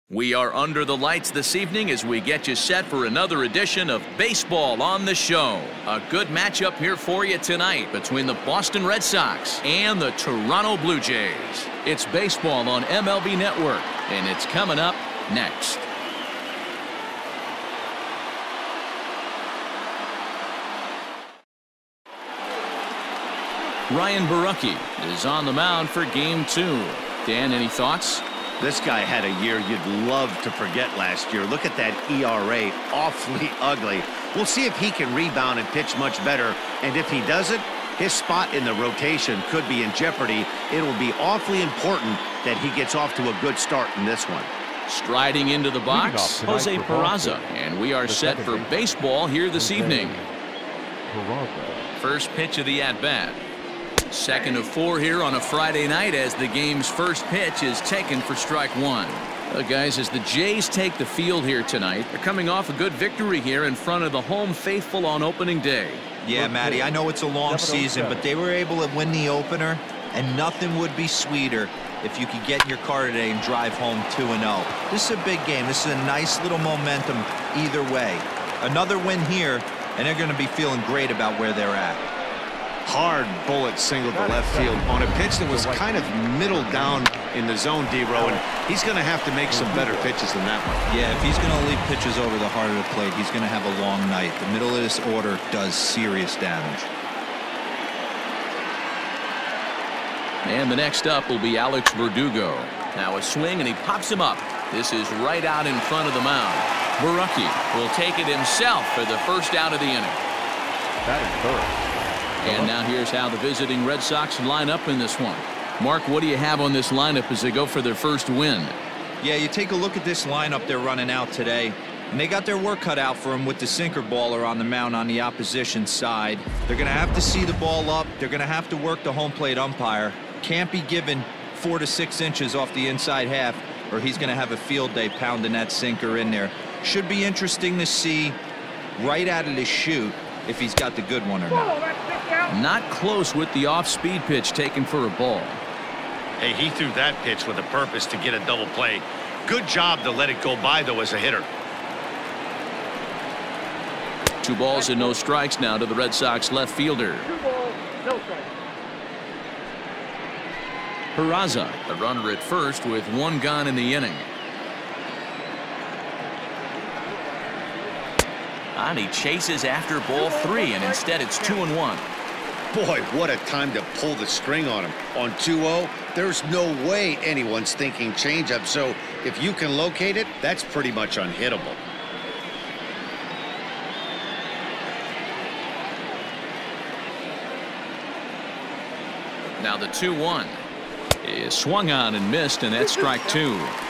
We are under the lights this evening as we get you set for another edition of Baseball on the Show. A good matchup here for you tonight between the Boston Red Sox and the Toronto Blue Jays. It's baseball on MLB Network, and it's coming up next. Ryan Borucki is on the mound for Game 2. Dan, any thoughts? This guy had a year you'd love to forget last year. Look at that ERA, awfully ugly. We'll see if he can rebound and pitch much better. And if he doesn't, his spot in the rotation could be in jeopardy. It'll be awfully important that he gets off to a good start in this one. Striding into the box, Jose Peraza. And we are set for baseball here this evening. First pitch of the at-bat. Second of 4 here on a Friday night as the game's first pitch is taken for strike one. Guys, as the Jays take the field here tonight, they're coming off a good victory here in front of the home faithful on opening day. Yeah, Matty, I know it's a long season, but they were able to win the opener, and nothing would be sweeter if you could get in your car today and drive home 2-0. This is a big game. This is a nice little momentum either way. Another win here, and they're going to be feeling great about where they're at. Hard bullet single to left field on a pitch that was kind of middle down in the zone, D-Row, and he's going to have to make some better pitches than that one. Yeah, if he's going to leave pitches over the heart of the plate, he's going to have a long night. The middle of this order does serious damage. And the next up will be Alex Verdugo. Now a swing, and he pops him up. This is right out in front of the mound. Borucki will take it himself for the first out of the inning. That is first. And now here's how the visiting Red Sox line up in this one. Mark, what do you have on this lineup as they go for their first win? Yeah, you take a look at this lineup they're running out today, and they got their work cut out for them with the sinker baller on the mound on the opposition side. They're going to have to see the ball up. They're going to have to work the home plate umpire. Can't be given 4 to 6 inches off the inside half, or he's going to have a field day pounding that sinker in there. Should be interesting to see right out of the chute if he's got the good one or not. Not close with the off-speed pitch taken for a ball. Hey, he threw that pitch with a purpose to get a double play. Good job to let it go by, though, as a hitter. 2 balls and no strikes now to the Red Sox left fielder. 2 balls, no strikes. Peraza, the runner at first with 1 gone in the inning. And he chases after ball 3, and instead it's 2-1. Boy, what a time to pull the string on him. On 2-0, there's no way anyone's thinking changeup. So if you can locate it, that's pretty much unhittable. Now the 2-1 is swung on and missed, and that's strike 2.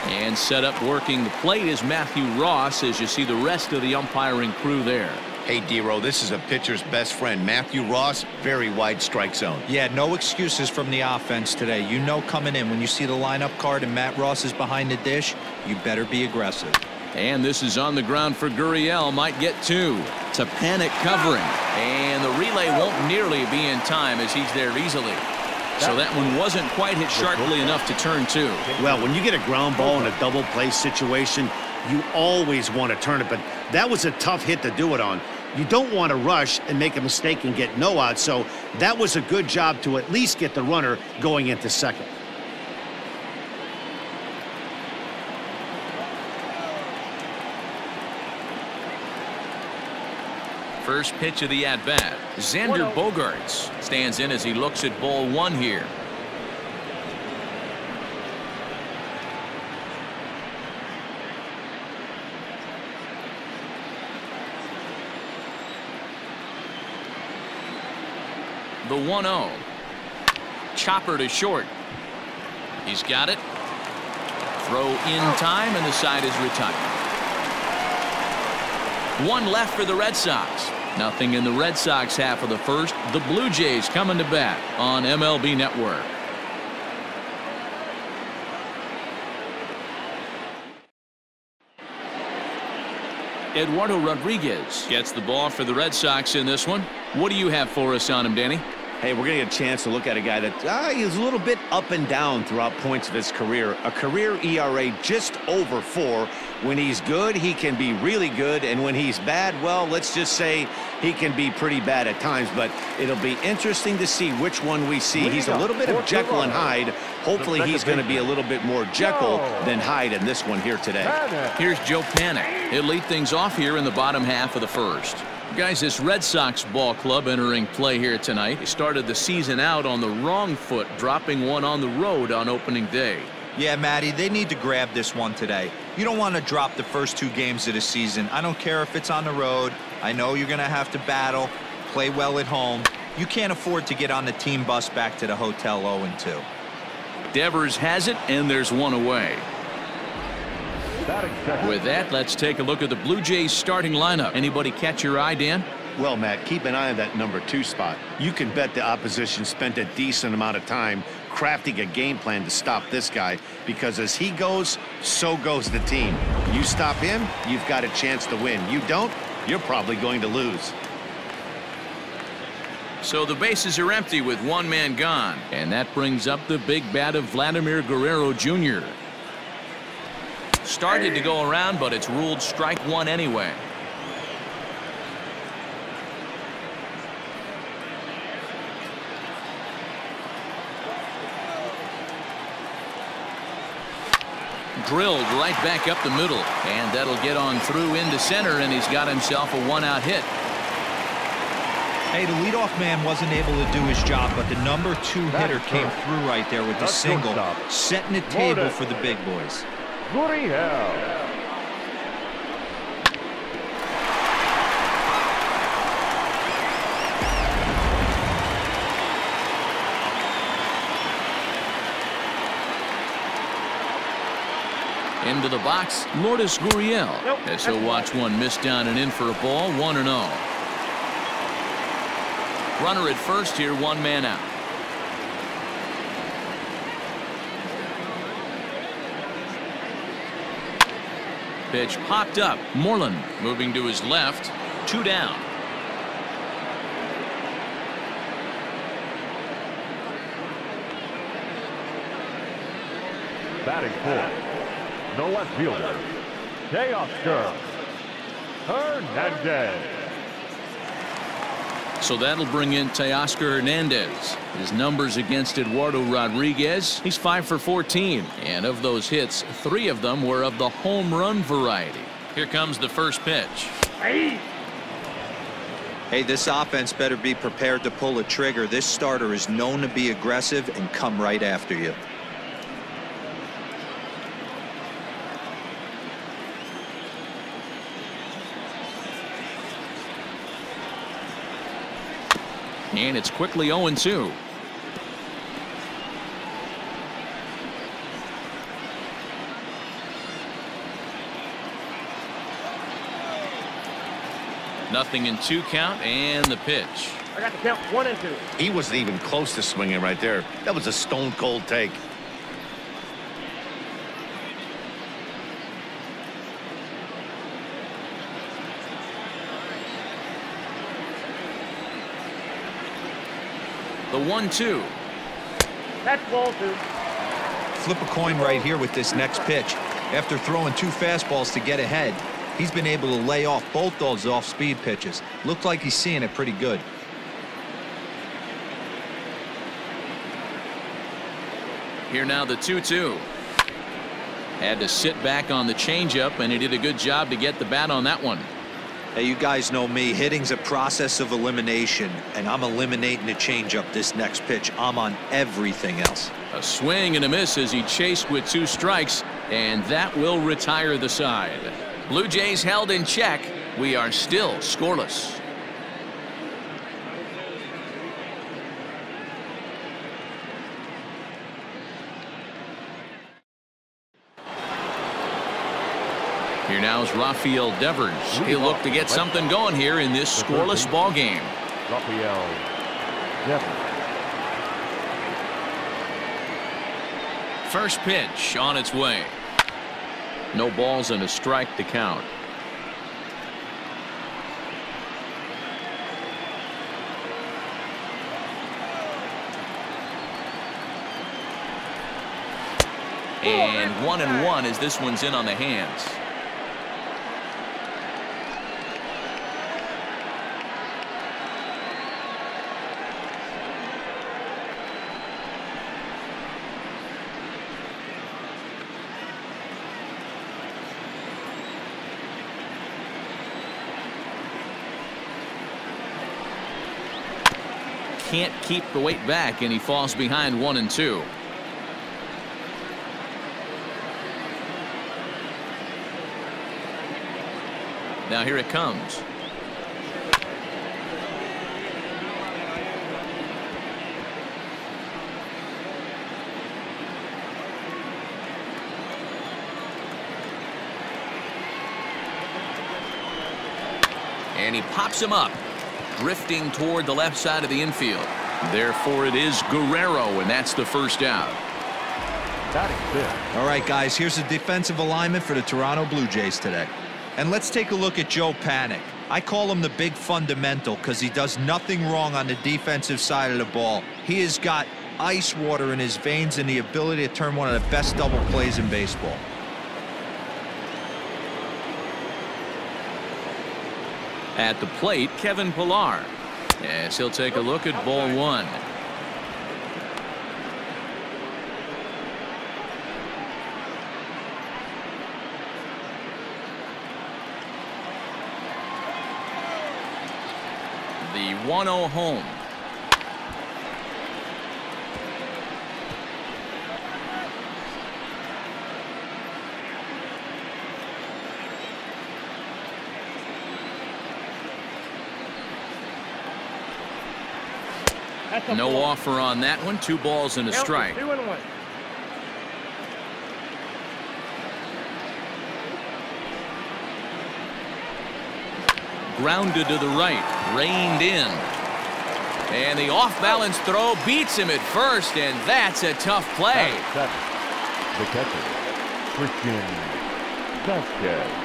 And set up working the plate is Matthew Ross as you see the rest of the umpiring crew there. Hey, D-Row, this is a pitcher's best friend. Matthew Ross, very wide strike zone. Yeah, no excuses from the offense today. You know coming in when you see the lineup card and Matt Ross is behind the dish, you better be aggressive. And this is on the ground for Gurriel. Might get 2. To panic covering. And the relay won't nearly be in time as he's there easily. So that one wasn't quite hit sharply enough to turn 2. Well, when you get a ground ball in a double play situation, you always want to turn it, but that was a tough hit to do it on. You don't want to rush and make a mistake and get no out, so that was a good job to at least get the runner going into second. First pitch of the at-bat. Xander Bogaerts stands in as he looks at ball 1 here. The 1-0. Chopper to short. He's got it. Throw in time, and the side is retired. 1 left for the Red Sox. Nothing in the Red Sox half of the first. The Blue Jays coming to bat on MLB Network. Eduardo Rodriguez gets the ball for the Red Sox in this one. What do you have for us on him, Danny? Hey, we're going to get a chance to look at a guy that he's a little bit up and down throughout points of his career. A career ERA just over 4. When he's good, he can be really good. And when he's bad, well, let's just say he can be pretty bad at times. But it'll be interesting to see which one we see. He's a little bit of Jekyll and Hyde. Hopefully he's going to be a little bit more Jekyll than Hyde in this one here today. Here's Joe Pannone. He'll lead things off here in the bottom half of the first. Guys, this Red Sox ball club entering play here tonight. They started the season out on the wrong foot, dropping one on the road on opening day. Yeah, Matty, they need to grab this one today. You don't want to drop the first 2 games of the season. I don't care if it's on the road. I know you're going to have to battle, play well at home. You can't afford to get on the team bus back to the hotel 0-2. Devers has it, and there's one away. With that, let's take a look at the Blue Jays starting lineup. Anybody catch your eye, Dan? Well, Matt, keep an eye on that number 2 spot. You can bet the opposition spent a decent amount of time crafting a game plan to stop this guy, because as he goes, so goes the team. You stop him, you've got a chance to win. You don't, you're probably going to lose. So the bases are empty with one man gone, and that brings up the big bat of Vladimir Guerrero Jr. Started to go around, but it's ruled strike 1 anyway. Drilled right back up the middle, and that'll get on through into center, and he's got himself a 1-out hit. Hey, the leadoff man wasn't able to do his job, but the number 2 hitter came through right there with the single, setting the table for the big boys. Into the box, Lourdes Gurriel. As he'll watch one miss down and in for a ball, 1-0. Runner at first here, 1 man out. Pitch popped up. Moreland moving to his left. 2 down. Batting 4th, the left fielder, Hernandez. So that'll bring in Teoscar Hernandez. His numbers against Eduardo Rodriguez, he's 5 for 14. And of those hits, 3 of them were of the home run variety. Here comes the first pitch. Hey, this offense better be prepared to pull a trigger. This starter is known to be aggressive and come right after you. And it's quickly 0-2. Nothing in 2 count, and the pitch. I got the count 1 and 2. He wasn't even close to swinging right there. That was a stone cold take. The 1-2. That's ball 2. Flip a coin right here with this next pitch. After throwing 2 fastballs to get ahead, he's been able to lay off both those off-speed pitches. Looked like he's seeing it pretty good. Here now the 2-2. Had to sit back on the changeup, and he did a good job to get the bat on that one. Hey, you guys know me. Hitting's a process of elimination, and I'm eliminating the changeup this next pitch. I'm on everything else. A swing and a miss as he chased with 2 strikes, and that will retire the side. Blue Jays held in check. We are still scoreless. Here now is Rafael Devers. He'll look to get something going here in this scoreless ball game. Rafael Devers. First pitch on its way. No balls and a strike to count. And 1-1 as this one's in on the hands. Can't keep the weight back, and he falls behind 1-2. Now here it comes. And he pops him up, drifting toward the left side of the infield. Therefore, it is Guerrero, and that's the first out. All right, guys, here's the defensive alignment for the Toronto Blue Jays today. And let's take a look at Joe Panik. I call him the big fundamental because he does nothing wrong on the defensive side of the ball. He has got ice water in his veins and the ability to turn one of the best double plays in baseball. At the plate, Kevin Pillar. Yes, he'll take a look at ball one. The 1-0 home. No offer on that one. 2 balls and a strike. 2-1. Grounded to the right, reined in. And the off-balance throw beats him at first, and that's a tough play. The catcher, Christian Vasquez.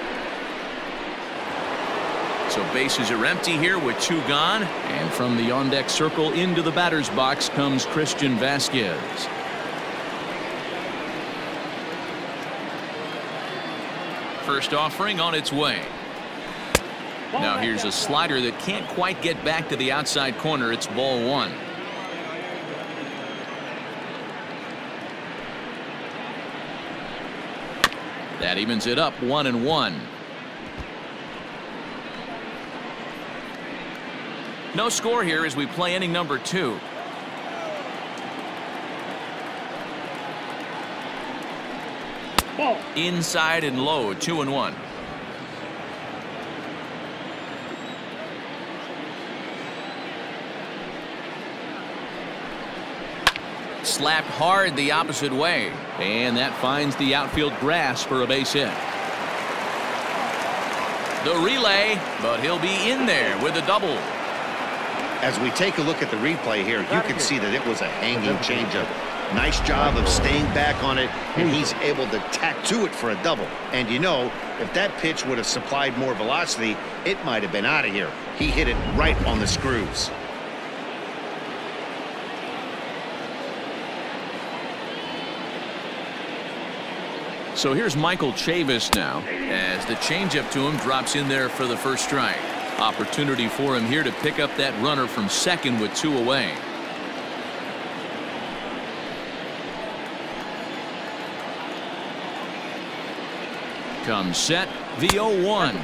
So bases are empty here with 2 gone, and from the on-deck circle into the batter's box comes Christian Vasquez. First offering on its way. Now here's a slider that can't quite get back to the outside corner. It's ball 1. That evens it up 1-1. No score here as we play inning number 2. Ball. Inside and low, 2-1. Slapped hard the opposite way, and that finds the outfield grass for a base hit. The relay, but he'll be in there with a double. As we take a look at the replay here, you can see that it was a hanging changeup. Nice job of staying back on it, and he's able to tack to it for a double. And you know, if that pitch would have supplied more velocity, it might have been out of here. He hit it right on the screws. So here's Michael Chavis now, as the changeup to him drops in there for the first strike. Opportunity for him here to pick up that runner from second with 2 away. Comes set, the 0-1.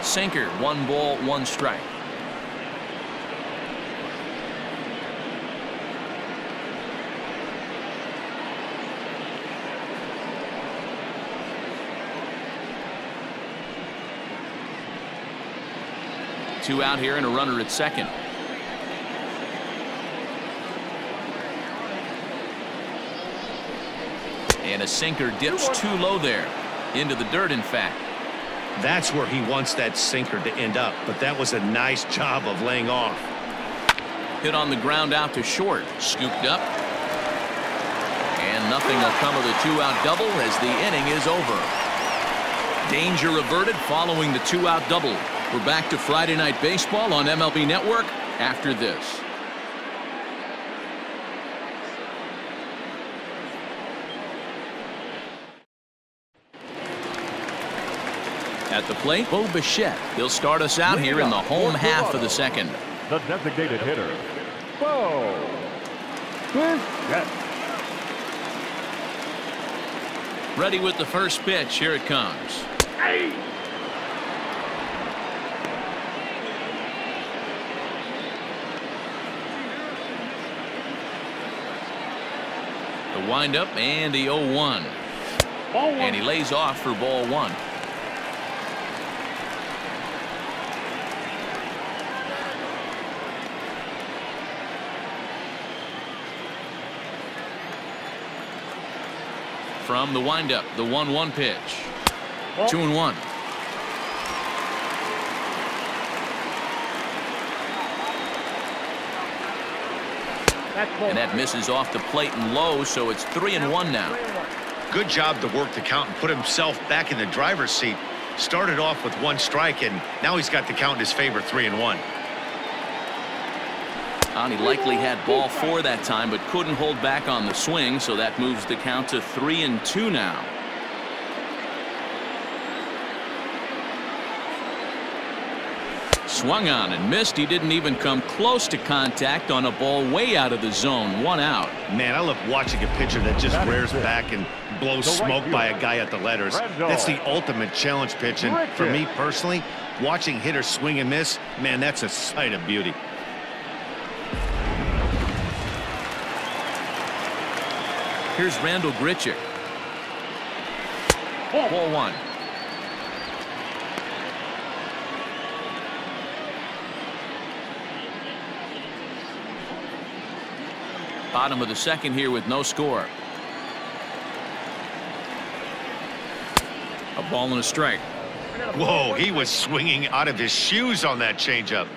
Sinker, 1 ball, 1 strike. Two out here and a runner at second. And a sinker dips too low there. Into the dirt, in fact. That's where he wants that sinker to end up, but that was a nice job of laying off. Hit on the ground out to short. Scooped up. And nothing will come of the 2-out double as the inning is over. Danger averted following the 2-out double. We're back to Friday Night Baseball on MLB Network after this. At the plate, Bo Bichette. He'll start us out here in the home half of the second. The designated hitter, Bo Bichette. Ready with the first pitch. Here it comes. Hey. The windup and the 0-1. And he lays off for ball one. From the windup, the 1-1 pitch. 2-1. And that misses off the plate and low, so it's 3-1 now. Good job to work the count and put himself back in the driver's seat. Started off with 1 strike, and now he's got the count in his favor, 3-1. He likely had ball 4 that time, but couldn't hold back on the swing, so that moves the count to 3-2 now. Swung on and missed. He didn't even come close to contact on a ball way out of the zone. 1 out. Man, I love watching a pitcher that just rears back and blows smoke by a guy at the letters. That's the ultimate challenge pitch, and for me personally, watching hitters swing and miss, man, that's a sight of beauty. Here's Randall Grichuk. Ball 1. Bottom of the second here with no score. A ball and a strike. Whoa, he was swinging out of his shoes on that changeup.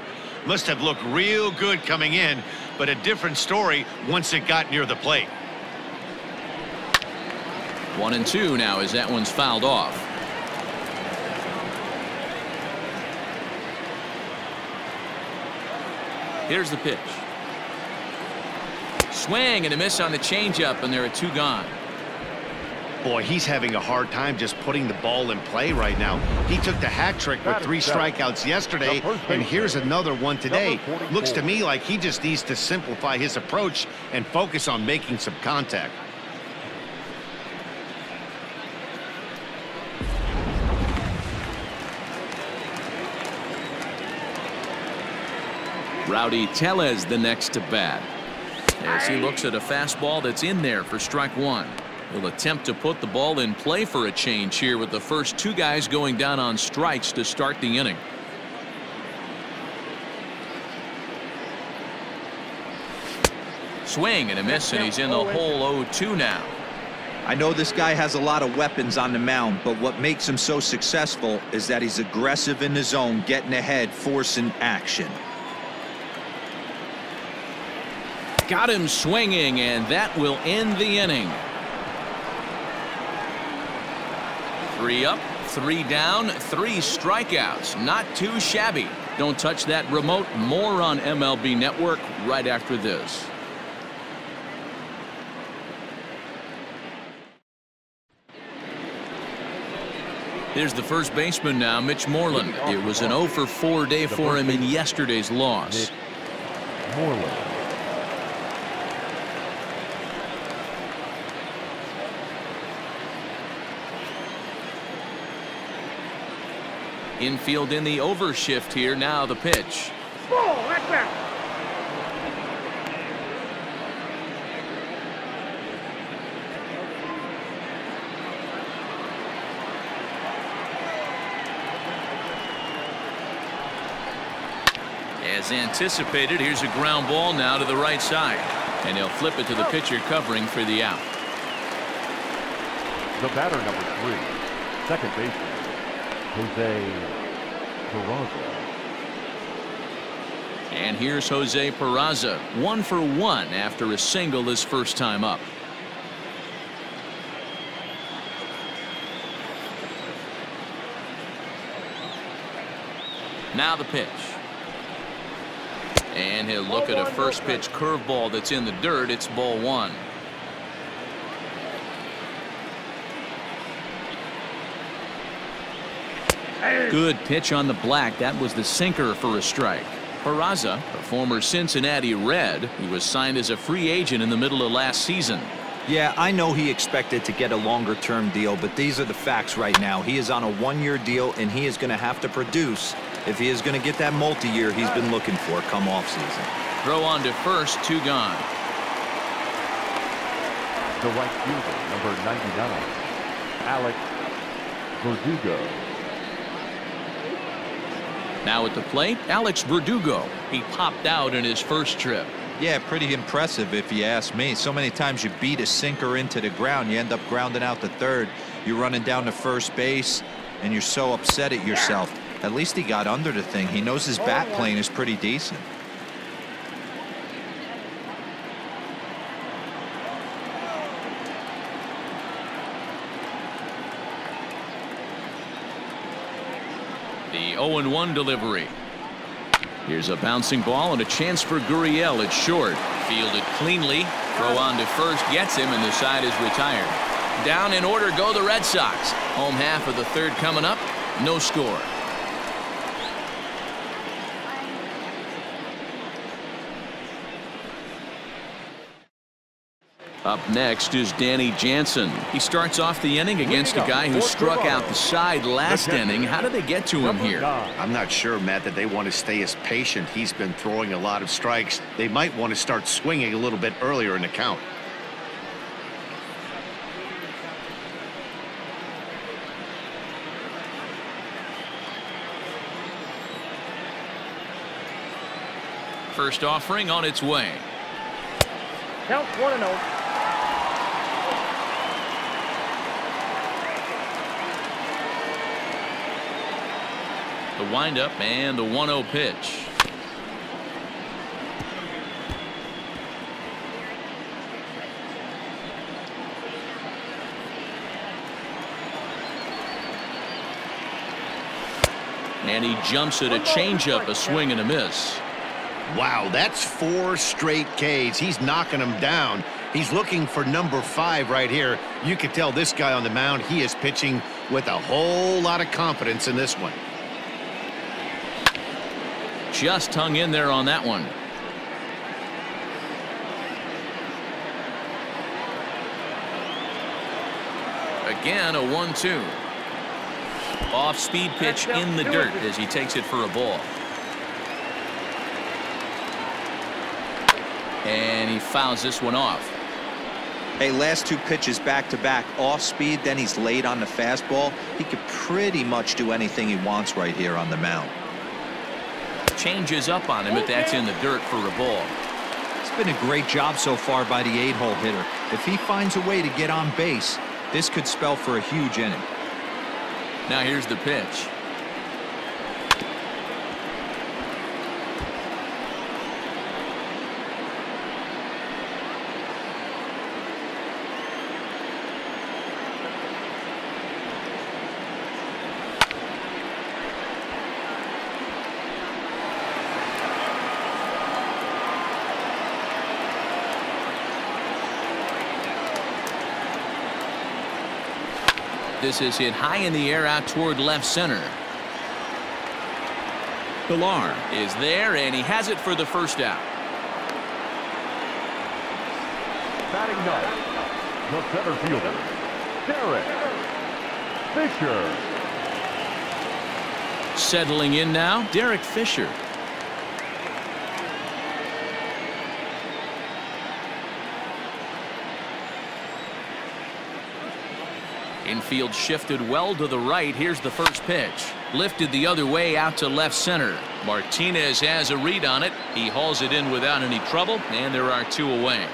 Must have looked real good coming in, but a different story once it got near the plate. 1-2 now as that one's fouled off. Here's the pitch. Swing and a miss on the changeup, and there are 2 gone. Boy, he's having a hard time just putting the ball in play right now. He took the hat trick with 3 strikeouts yesterday, and here's another one today. Looks to me like he just needs to simplify his approach and focus on making some contact. Rowdy Tellez the next to bat, as he looks at a fastball that's in there for strike 1. He'll attempt to put the ball in play for a change here with the first 2 guys going down on strikes to start the inning. Swing and a miss, and he's in the hole. 0-2 now. I know this guy has a lot of weapons on the mound, but what makes him so successful is that he's aggressive in the zone, getting ahead, forcing action. Got him swinging, and that will end the inning. 3 up, 3 down, 3 strikeouts. Not too shabby. Don't touch that remote. More on MLB Network right after this. Here's the first baseman now, Mitch Moreland. It was an 0-for-4 day for him in yesterday's loss. Moreland. Infield in the overshift here. Now the pitch. As anticipated, here's a ground ball now to the right side, and he'll flip it to the pitcher covering for the out. The batter, number 3, second baseman, Jose Peraza. And here's Jose Peraza, 1 for 1 after a single his first time up. Now the pitch. And he'll look at a first pitch curveball that's in the dirt. It's ball 1. Good pitch on the black. That was the sinker for a strike. Peraza, a former Cincinnati Red, he was signed as a free agent in the middle of last season. Yeah, I know he expected to get a longer-term deal, but these are the facts right now. He is on a one-year deal, and he is going to have to produce if he is going to get that multi-year he's been looking for come offseason. Throw on to first, 2 gone. The right fielder, number 99, Alex Verdugo. Now at the plate, Alex Verdugo. He popped out in his first trip. Yeah, pretty impressive if you ask me. So many times you beat a sinker into the ground, you end up grounding out to third. You're running down to first base, and you're so upset at yourself. At least he got under the thing. He knows his bat plane is pretty decent. The 0-1 delivery. Here's a bouncing ball and a chance for Gurriel at short. Fielded cleanly. Throw on to first gets him, and the side is retired. Down in order go the Red Sox. Home half of the third coming up. No score. Up next is Danny Jansen. He starts off the inning against a guy who struck out the side last inning. How did they get to him here? I'm not sure, Matt, that they want to stay as patient. He's been throwing a lot of strikes. They might want to start swinging a little bit earlier in the count. First offering on its way. Count 1-0. The windup and the 1-0 pitch. And he jumps at a changeup, a swing and a miss. Wow, that's 4 straight Ks. He's knocking them down. He's looking for number 5 right here. You can tell this guy on the mound, he is pitching with a whole lot of confidence in this one. Just hung in there on that one. Again, a 1-2. Off-speed pitch in the dirt as he takes it for a ball. And he fouls this one off. Hey, last 2 pitches back-to-back off speed, then he's late on the fastball. He could pretty much do anything he wants right here on the mound. Changes up on him, but that's in the dirt for a ball. It's been a great job so far by the 8-hole hitter. If he finds a way to get on base, this could spell for a huge inning. Now here's the pitch. This is hit high in the air out toward left center. Pilar is there, and he has it for the first out. Batting ninth, the center fielder, Derek Fisher. Settling in now, Derek Fisher. Infield shifted well to the right. Here's the first pitch. Lifted the other way out to left center. Martinez has a read on it. He hauls it in without any trouble, and there are 2 away.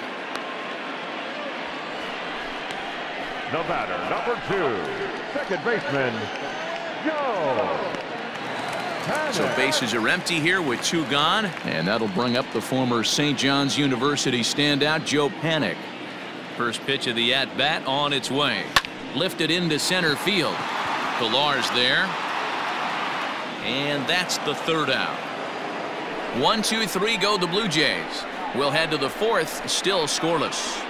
The batter, number 2, second baseman, Joe. So bases are empty here with 2 gone, and that'll bring up the former St. John's University standout Joe Panik. First pitch of the at-bat on its way. Lifted into center field. Pilar's there. And that's the third out. 1, 2, 3 go the Blue Jays. We'll head to the 4th, still scoreless.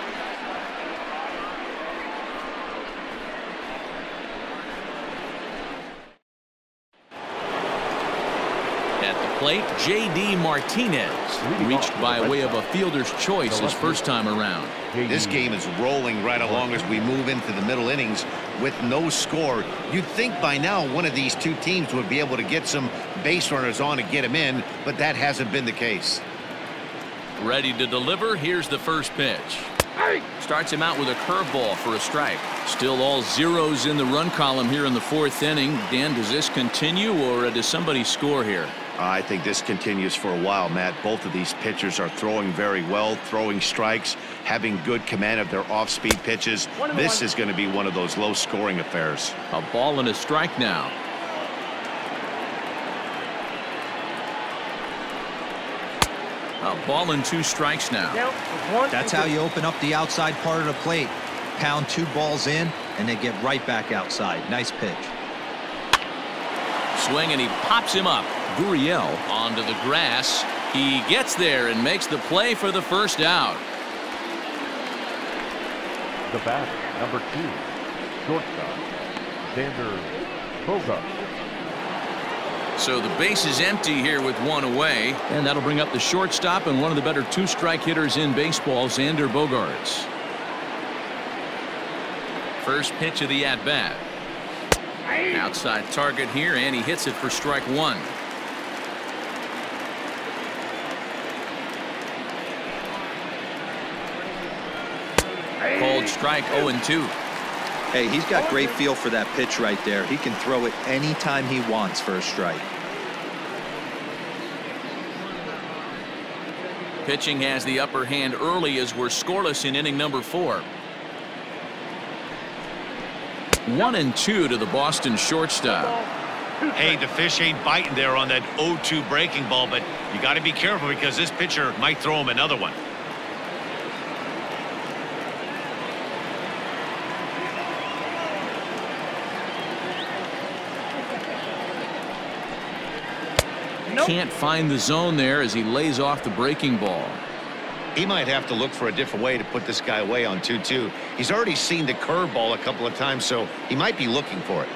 plate, J.D. Martinez. Reached by way of a fielder's choice his first time around. This game is rolling right along as we move into the middle innings with no score. You'd think by now one of these two teams would be able to get some base runners on to get them in, but that hasn't been the case. Ready to deliver. Here's the first pitch. Starts him out with a curveball for a strike. Still all zeros in the run column here in the fourth inning. Dan, does this continue or does somebody score here? I think this continues for a while, Matt. Both of these pitchers are throwing very well, throwing strikes, having good command of their off-speed pitches. This is going to be one of those low-scoring affairs. A ball and a strike now. A ball and 2 strikes now. That's how you open up the outside part of the plate. Pound 2 balls in, and they get right back outside. Nice pitch. Swing, and he pops him up. Gurriel onto the grass. He gets there and makes the play for the first out. The batter, number 2, shortstop, Xander Bogaerts. So the base is empty here with 1 away, and that'll bring up the shortstop and one of the better 2-strike hitters in baseball, Xander Bogaerts. First pitch of the at-bat. Outside target here, and he hits it for strike 1. Called strike 0-2. Hey, he's got great feel for that pitch right there. He can throw it anytime he wants for a strike. Pitching has the upper hand early as we're scoreless in inning number 4. 1-2 to the Boston shortstop. Hey, the fish ain't biting there on that 0-2 breaking ball, but you got to be careful because this pitcher might throw him another one. Can't find the zone there as he lays off the breaking ball. He might have to look for a different way to put this guy away on 2-2. He's already seen the curveball a couple of times, so he might be looking for it.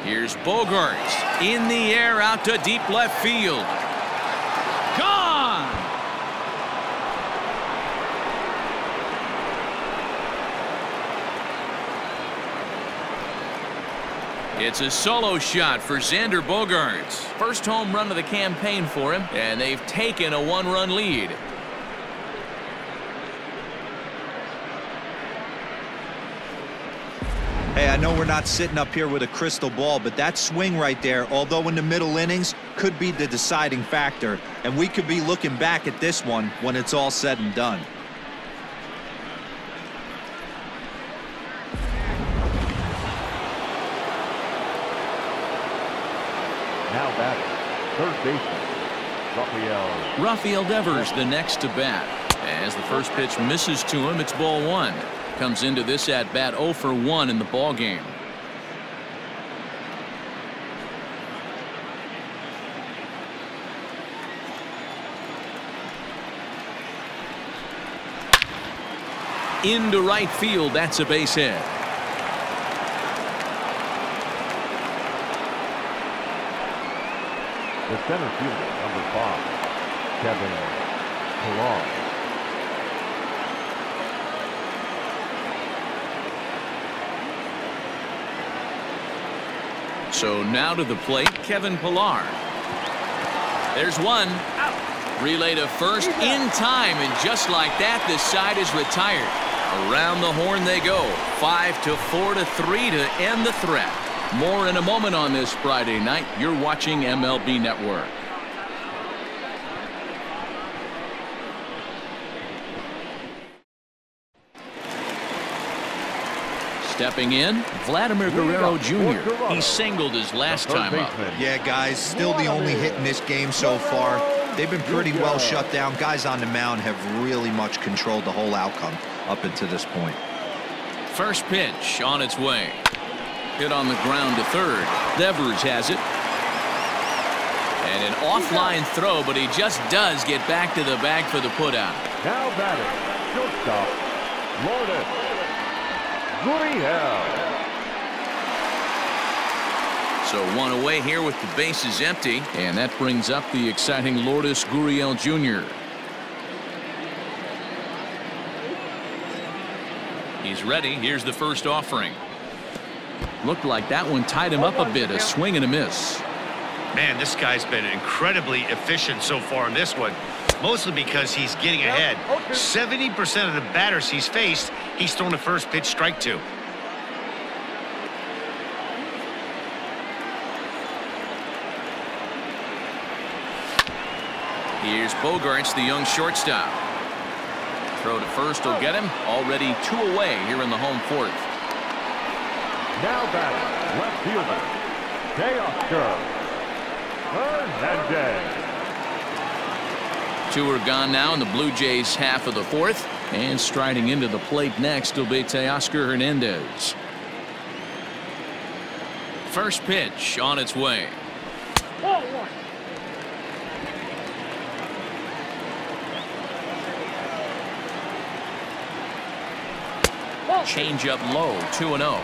Here's Bogaerts in the air out to deep left field. Gone! It's a solo shot for Xander Bogaerts. First home run of the campaign for him, and they've taken a 1-run lead. Hey, I know we're not sitting up here with a crystal ball, but that swing right there, although in the middle innings, could be the deciding factor. And we could be looking back at this one when it's all said and done. Now batting, third baseman, Rafael Devers the next to bat. As the first pitch misses to him, it's ball 1. Comes into this at bat 0 for 1 in the ball game. Into right field, that's a base hit. the center fielder, number 5, Kevin Pannone. So now to the plate, Kevin Pillar. There's one. Out. Relay to first in time, and just like that, the side is retired. Around the horn they go. 5-4 to 3 to end the threat. More in a moment on this Friday night. You're watching MLB Network. Stepping in, Vladimir Guerrero Jr. He singled his last time up. Yeah, guys, still the only hit in this game so far. They've been pretty well shut down. Guys on the mound have really much controlled the whole outcome up until this point. First pitch on its way. Hit on the ground to third. Devers has it. And an offline throw, but he just does get back to the bag for the putout. Now batting, shortstop, Gurriel. So one away here with the bases empty, and that brings up the exciting Lourdes Gurriel Jr. He's ready. Here's the first offering. Looked like that one tied him up a bit. A swing and a miss. Man, this guy's been incredibly efficient so far in this one, mostly because he's getting ahead. 70% of the batters he's faced, he's thrown a first pitch strike to. Here's Bogarts, the young shortstop. Throw to first will get him. Already 2 away here in the home fourth. Now batting, left fielder, Hernandez. 2 are gone now in the Blue Jays half of the fourth. And striding into the plate next will be Teoscar Hernandez. First pitch on its way. Change up low, 2-0.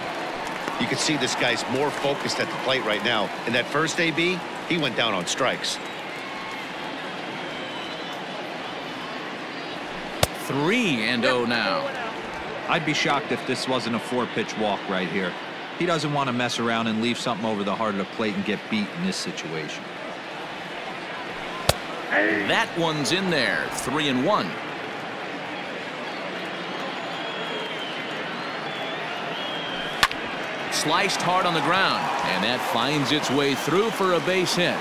You can see this guy's more focused at the plate right now. In that first AB, he went down on strikes. 3-0 now. I'd be shocked if this wasn't a 4-pitch walk right here. He doesn't want to mess around and leave something over the heart of the plate and get beat in this situation. That one's in there. 3-1. Sliced hard on the ground, and that finds its way through for a base hit.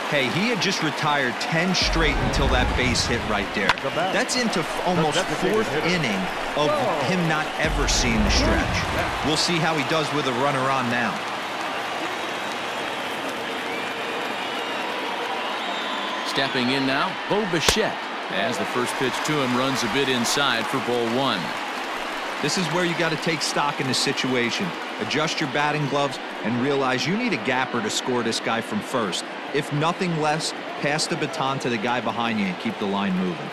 Hey, he had just retired 10 straight until that base hit right there. That's into almost 4th inning of him not ever seeing the stretch. We'll see how he does with a runner on now. Stepping in now, Bo Bichette, as the first pitch to him runs a bit inside for ball 1. This is where you got to take stock in the situation. Adjust your batting gloves and realize you need a gapper to score this guy from first. If nothing less, pass the baton to the guy behind you and keep the line moving.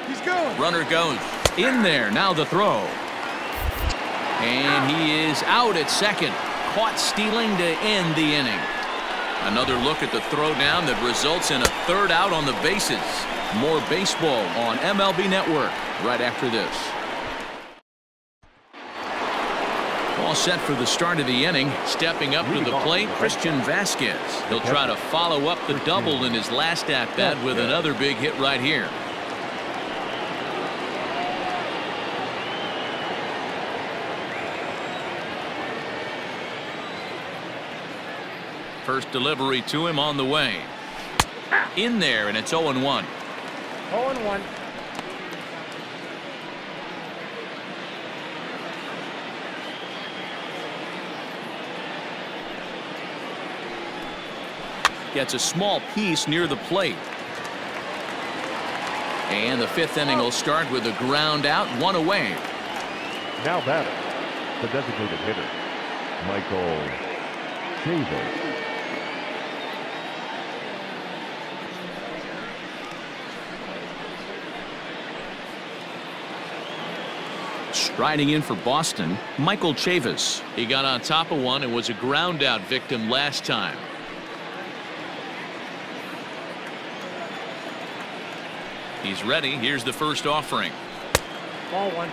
He's going. Runner goes in there. Now the throw. And he is out at second. Caught stealing to end the inning. Another look at the throwdown that results in a 3rd out on the bases. More baseball on MLB Network right after this. All set for the start of the inning. Stepping up to the plate, Christian Vasquez. He'll try to follow up the double in his last at-bat with another big hit right here. First delivery to him on the way. In there, and it's 0-1. 0-1. Gets a small piece near the plate. And the 5th inning will start with a ground out, 1 away. Now batter, the designated hitter, Michael Chavis. Striding in for Boston, Michael Chavis. He got on top of one and was a ground out victim last time. He's ready. Here's the first offering. Ball 1.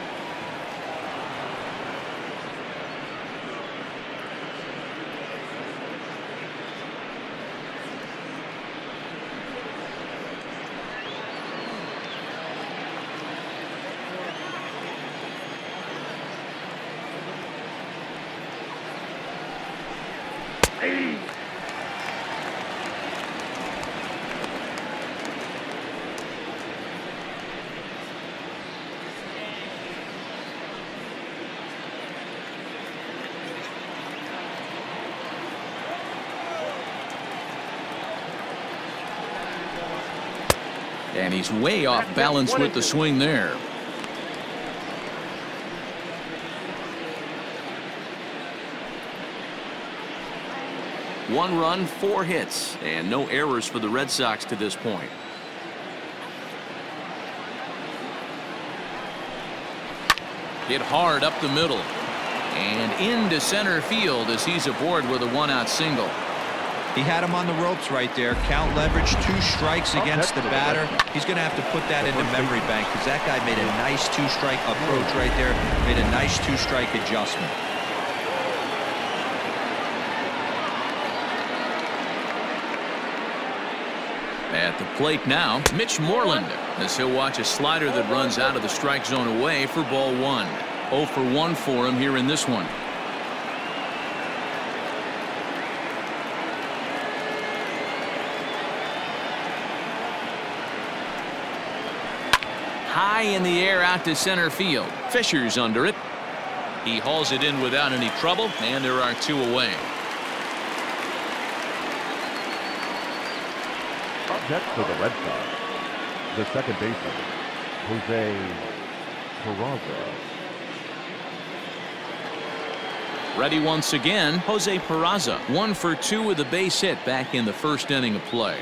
And he's way off balance with the swing there. One run, 4 hits, and no errors for the Red Sox to this point. Hit hard up the middle. And into center field as he's aboard with a one-out single. He had him on the ropes right there. Count leverage, 2 strikes against the batter. He's going to have to put that into memory bank because that guy made a nice 2-strike approach right there. Made a nice 2-strike adjustment. At the plate now, Mitch Moreland, as he'll watch a slider that runs out of the strike zone away for ball 1. 0 for 1 for him here in this one. High in the air out to center field. Fisher's under it. He hauls it in without any trouble, and there are 2 away. Up next for the Red Sox, the second baseman, Jose Peraza. Ready once again, Jose Peraza. 1 for 2 with a base hit back in the first inning of play.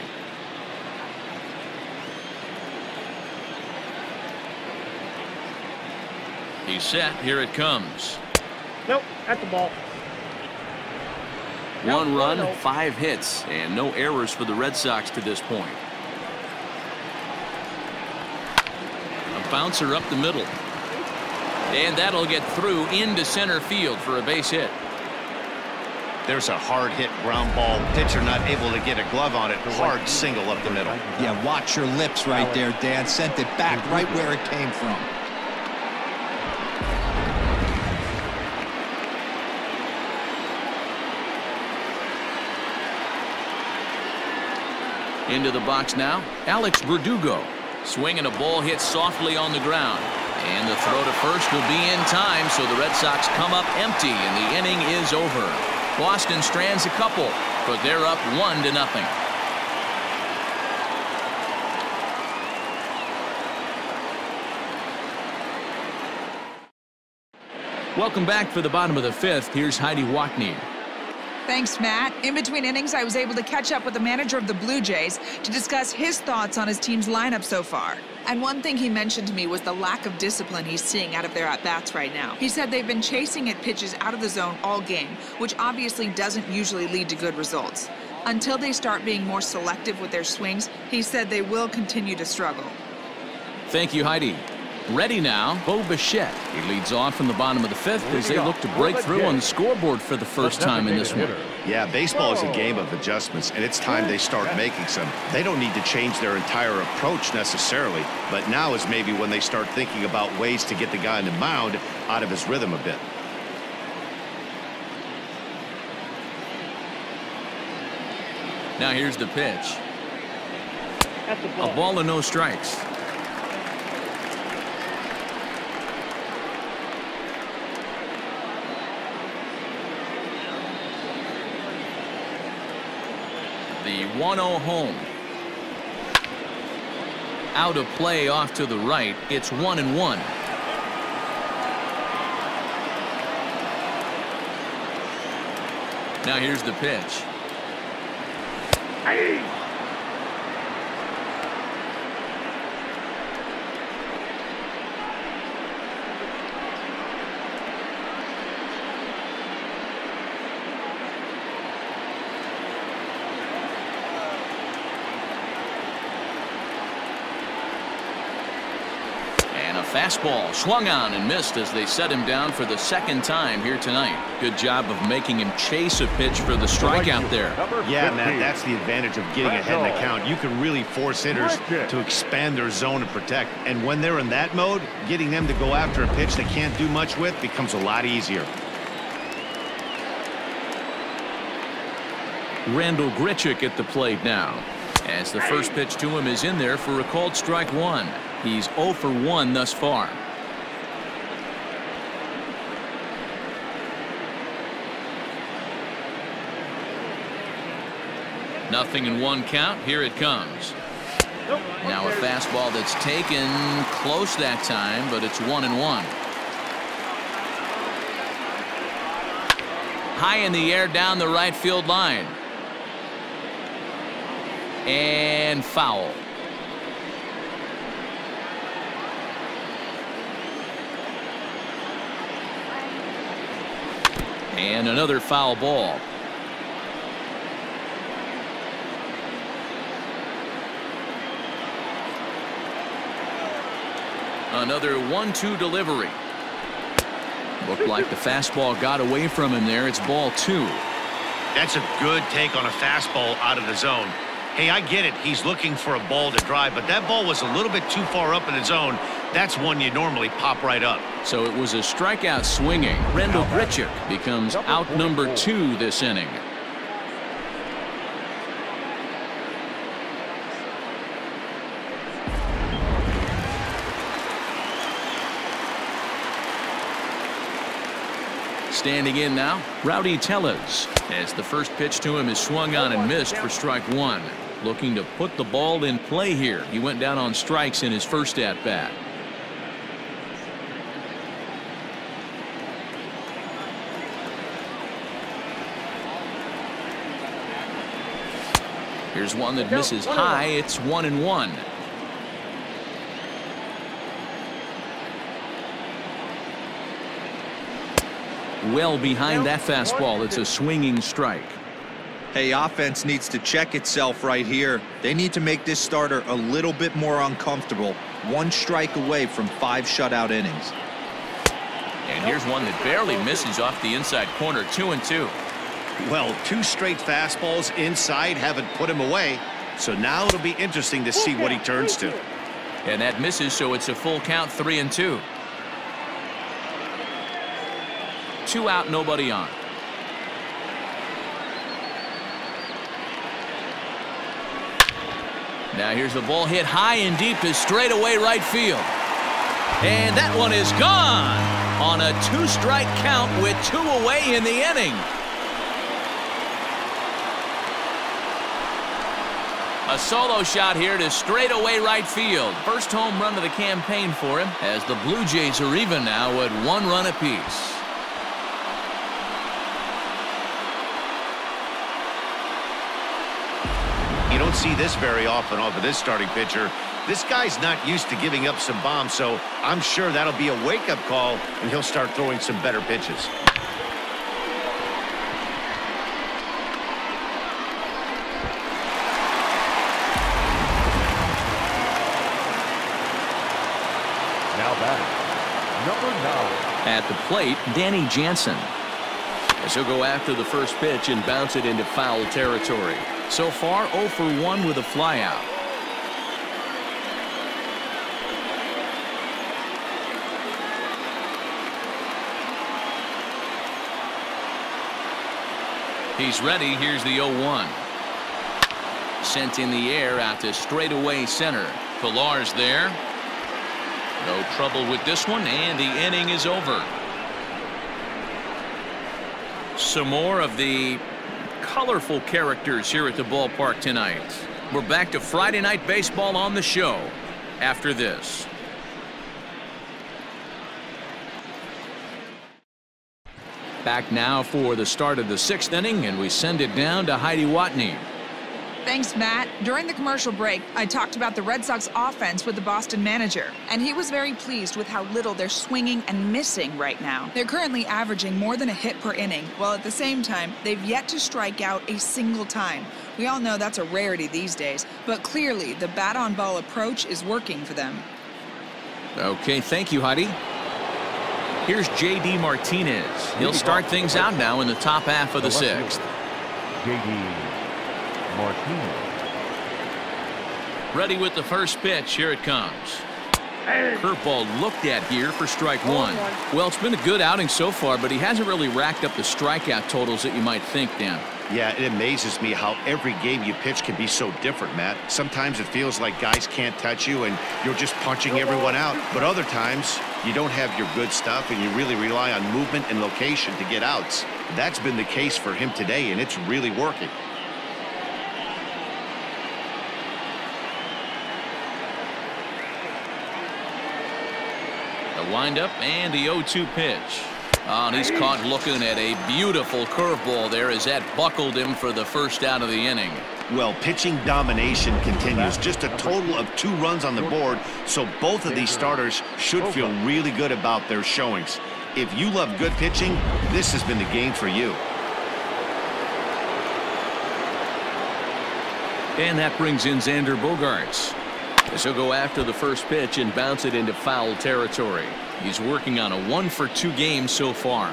He's set. Here it comes. Nope, at the ball. 1 run, 5 hits, and no errors for the Red Sox to this point. A bouncer up the middle. And that'll get through into center field for a base hit. There's a hard hit ground ball. Pitcher not able to get a glove on it. Hard single up the middle. Yeah, watch your lips right there, Dan. Sent it back right where it came from. Into the box now, Alex Verdugo. Swinging a ball hit softly on the ground. And the throw to first will be in time, so the Red Sox come up empty, and the inning is over. Boston strands a couple, but they're up 1-0. Welcome back for the bottom of the 5th. Here's Heidi Watney. Thanks, Matt. In between innings, I was able to catch up with the manager of the Blue Jays to discuss his thoughts on his team's lineup so far. And one thing he mentioned to me was the lack of discipline he's seeing out of their at-bats right now. He said they've been chasing at pitches out of the zone all game, which obviously doesn't usually lead to good results. Until they start being more selective with their swings, he said they will continue to struggle. Thank you, Heidi. Ready now, Bo Bichette. He leads off in the bottom of the 5th as they look to break through on the scoreboard for the first time in this one. Yeah, baseball is a game of adjustments, and it's time they start making some. They don't need to change their entire approach necessarily, but now is maybe when they start thinking about ways to get the guy on the mound out of his rhythm a bit. Now here's the pitch. At the ball. A ball and no strikes. The 1-0 home. Out of play off to the right. It's 1-1. Now here's the pitch. Fastball swung on and missed as they set him down for the second time here tonight. Good job of making him chase a pitch for the strikeout there. Yeah, Matt, that's the advantage of getting ahead in the count. You can really force hitters to expand their zone and protect. And when they're in that mode, getting them to go after a pitch they can't do much with becomes a lot easier. Randall Grichuk at the plate now, as the first pitch to him is in there for a called strike 1. He's 0 for 1 thus far. Nothing in 1 count. Here it comes. Now a fastball that's taken close that time, but it's 1-1. High in the air down the right field line. And foul. And another foul ball. Another 1-2 delivery. Looked like the fastball got away from him there. It's ball 2. That's a good take on a fastball out of the zone. Hey, I get it. He's looking for a ball to drive, but that ball was a little bit too far up in the zone. That's one you normally pop right up. So it was a strikeout swinging. Verdugo becomes out number 2 this inning. Standing in now, Rowdy Tellez, as the first pitch to him is swung on and missed for strike 1. Looking to put the ball in play here. He went down on strikes in his first at bat. Here's one that misses high. It's 1-1. Well behind that fastball. It's a swinging strike. Hey, offense needs to check itself right here. They need to make this starter a little bit more uncomfortable. 1 strike away from 5 shutout innings. And here's one that barely misses off the inside corner. 2-2. Well, 2 straight fastballs inside haven't put him away. So now it'll be interesting to see what he turns to. And that misses, so it's a full count. 3-2. 2 out, nobody on. Now here's the ball hit high and deep to straightaway right field. And that one is gone on a 2-strike count with 2 away in the inning. A solo shot here to straightaway right field. First home run of the campaign for him, as the Blue Jays are even now at 1 run apiece. You don't see this very often off of this starting pitcher. This guy's not used to giving up some bombs, so I'm sure that'll be a wake-up call, and he'll start throwing some better pitches. Now batting, number 9. At the plate, Danny Jansen. As he'll go after the first pitch and bounce it into foul territory. So far, 0 for 1 with a flyout. He's ready. Here's the 0-1. Sent in the air out to straightaway center. Pilar's there. No trouble with this one, and the inning is over. Some more of the colorful characters here at the ballpark tonight. We're back to Friday night baseball on the show after this. Back now for the start of the 6th inning, and we send it down to Heidi Watney. Thanks, Matt. During the commercial break, I talked about the Red Sox offense with the Boston manager, and he was very pleased with how little they're swinging and missing right now. They're currently averaging more than a hit per inning, while at the same time, they've yet to strike out a single time. We all know that's a rarity these days, but clearly the bat-on-ball approach is working for them. Okay, thank you, Heidi. Here's J.D. Martinez. He'll start things out now in the top half of the 6th. J.D. Martinez. Ready with the first pitch. Here it comes. Curveball looked at here for strike 1. Well, it's been a good outing so far, but he hasn't really racked up the strikeout totals that you might think, Dan. Yeah, it amazes me how every game you pitch can be so different, Matt. Sometimes it feels like guys can't touch you and you're just punching everyone out. But other times you don't have your good stuff and you really rely on movement and location to get outs. That's been the case for him today, and it's really working. The windup and the 0-2 pitch. Oh, and he's caught looking at a beautiful curveball there as that buckled him for the first out of the inning. Well, pitching domination continues. Just a total of 2 runs on the board, so both of these starters should feel really good about their showings. If you love good pitching, this has been the game for you. And that brings in Xander Bogaerts. As he'll go after the first pitch and bounce it into foul territory. He's working on a 1-for-2 game so far.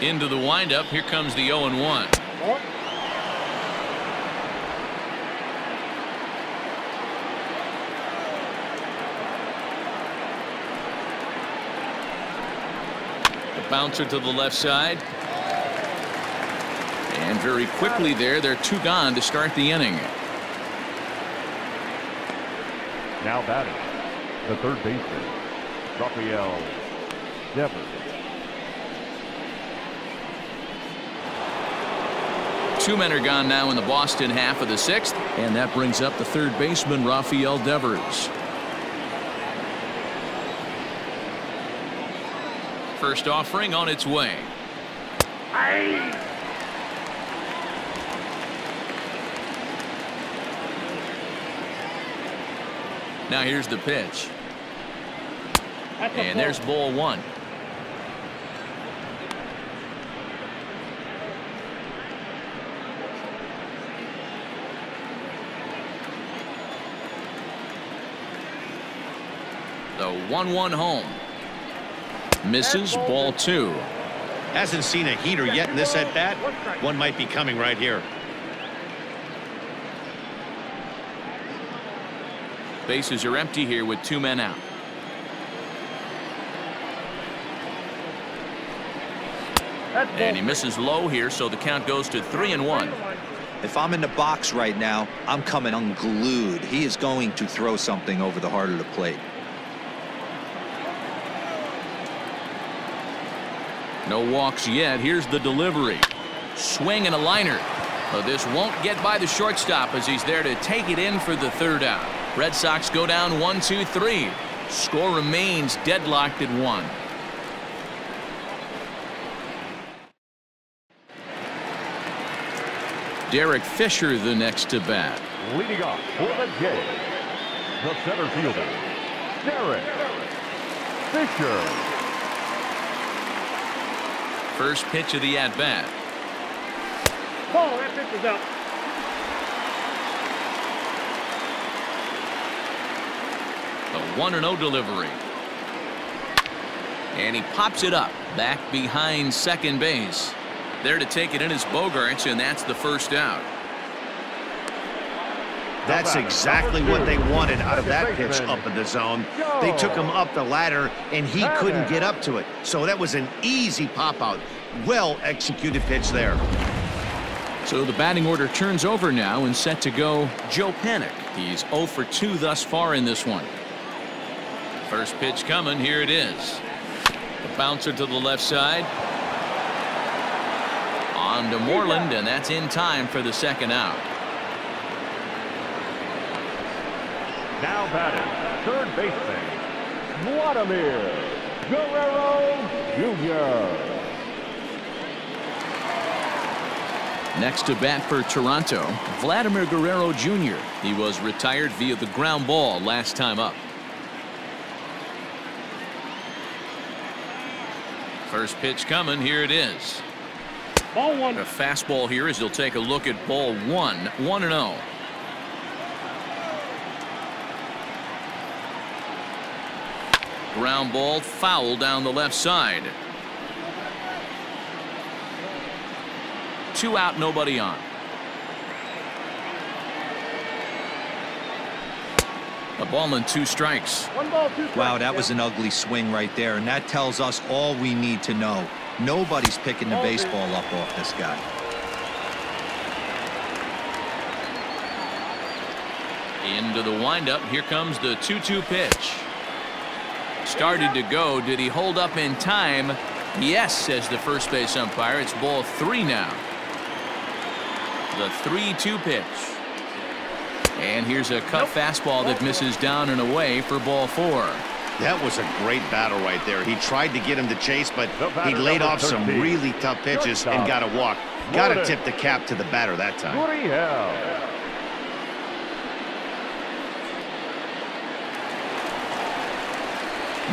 Into the windup. Here comes the 0-1. Bouncer to the left side. And very quickly there, they're 2 gone to start the inning. Now batting, the third baseman, Rafael Devers. 2 men are gone now in the Boston half of the 6th. And that brings up the third baseman, Rafael Devers. First offering on its way. Now here's the pitch. And there's ball 1. The 1-1 home. Misses, ball 2. Hasn't seen a heater yet in this at bat. One might be coming right here. Bases are empty here with 2 men out. And he misses low here, so the count goes to 3-1. If I'm in the box right now, I'm coming unglued. He is going to throw something over the heart of the plate. No walks yet. Here's the delivery. Swing and a liner. But this won't get by the shortstop as he's there to take it in for the 3rd out. Red Sox go down 1-2-3. Score remains deadlocked at 1. Derek Fisher the next to bat. Leading off for the Jays, the center fielder, Derek Fisher. First pitch of the at-bat. Oh, that pitch is up. A 1-0 delivery. And he pops it up back behind second base. There to take it in is Bogaerts, and that's the 1st out. That's exactly what they wanted out of that pitch up in the zone. They took him up the ladder, and he couldn't get up to it. So that was an easy pop-out. Well-executed pitch there. So the batting order turns over now and set to go Joe Panik. He's 0 for 2 thus far in this one. First pitch coming. Here it is. The bouncer to the left side. On to Moreland, and that's in time for the 2nd out. Now batting, third baseman, Vladimir Guerrero Jr. Next to bat for Toronto, Vladimir Guerrero Jr. He was retired via the ground ball last time up. First pitch coming. Here it is. Ball 1. A fastball here as he'll take a look at ball 1. 1-0. Ground ball foul down the left side. 2 out, nobody on. A ball and 2 strikes. 1 ball, 2 strikes. Wow, that was an ugly swing right there, and that tells us all we need to know. Nobody's picking the baseball up off this guy. Into the windup. Here comes the 2-2 pitch. Started to go. Did he hold up in time? Yes, says the first base umpire. It's ball 3 now. The 3-2 pitch. And here's a cut fastball that misses down and away for ball 4. That was a great battle right there. He tried to get him to chase, but he laid off some really tough pitches and got a walk. Got to tip the cap to the batter that time.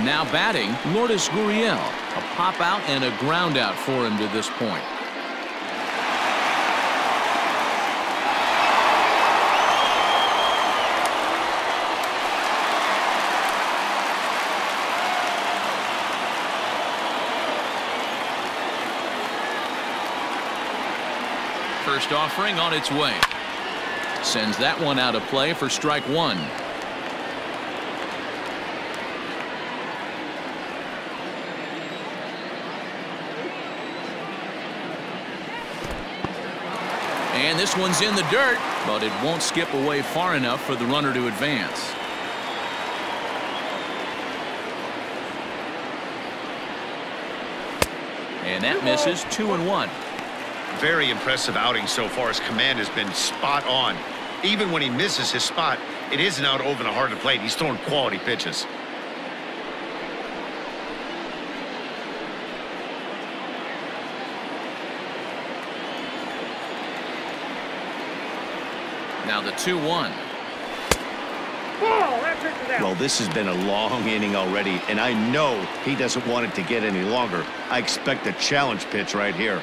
Now batting, Lourdes Gurriel. A pop out and a ground out for him to this point. First offering on its way. Sends that one out of play for strike one. And this one's in the dirt, but it won't skip away far enough for the runner to advance. And that misses. 2-1. Very impressive outing so far. His command has been spot on. Even when he misses his spot, it isn't out over the heart of the plate. He's throwing quality pitches. Now the 2-1. Well, this has been a long inning already, and I know he doesn't want it to get any longer. I expect a challenge pitch right here.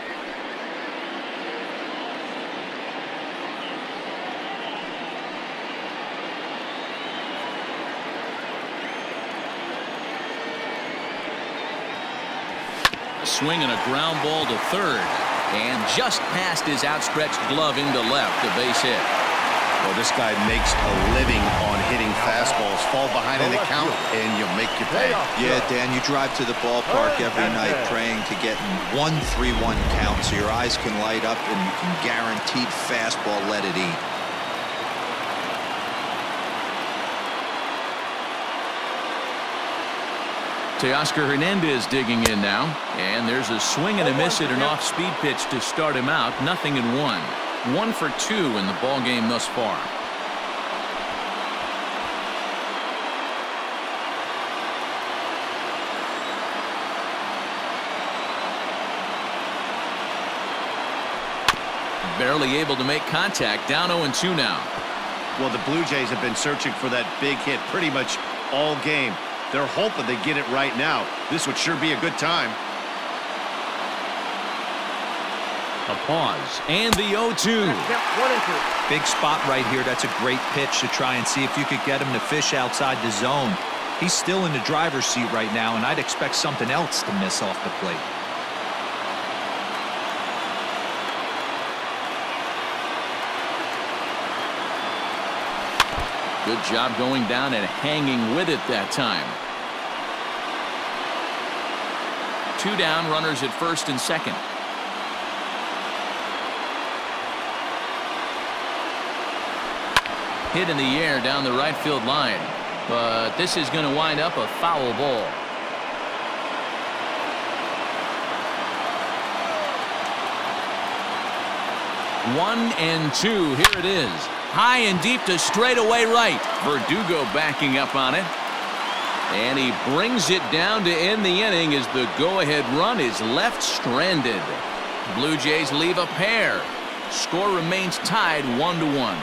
A swing and a ground ball to third, and just past his outstretched glove into left, a base hit. Well, this guy makes a living on hitting fastballs. Fall behind in the count, and you make your pay. Yeah, Dan, you drive to the ballpark every night praying to get in 1-3-1 count so your eyes can light up and you can guaranteed fastball let it eat. Teoscar Hernandez digging in now, and there's a swing and a miss at an off-speed pitch to start him out. 0-1. 1 for 2 in the ball game thus far. Barely able to make contact. Down 0-2 now. Well, the Blue Jays have been searching for that big hit pretty much all game. They're hoping they get it right now. This would sure be a good time. A pause, and the 0-2. Big spot right here. That's a great pitch to try and see if you could get him to fish outside the zone. He's still in the driver's seat right now, and I'd expect something else to miss off the plate. Good job going down and hanging with it that time. 2 down, runners at first and second. Hit in the air down the right field line, but this is going to wind up a foul ball. One and two. Here it is. High and deep to straightaway right. Verdugo backing up on it. And he brings it down to end the inning as the go-ahead run is left stranded. Blue Jays leave a pair. Score remains tied 1-1.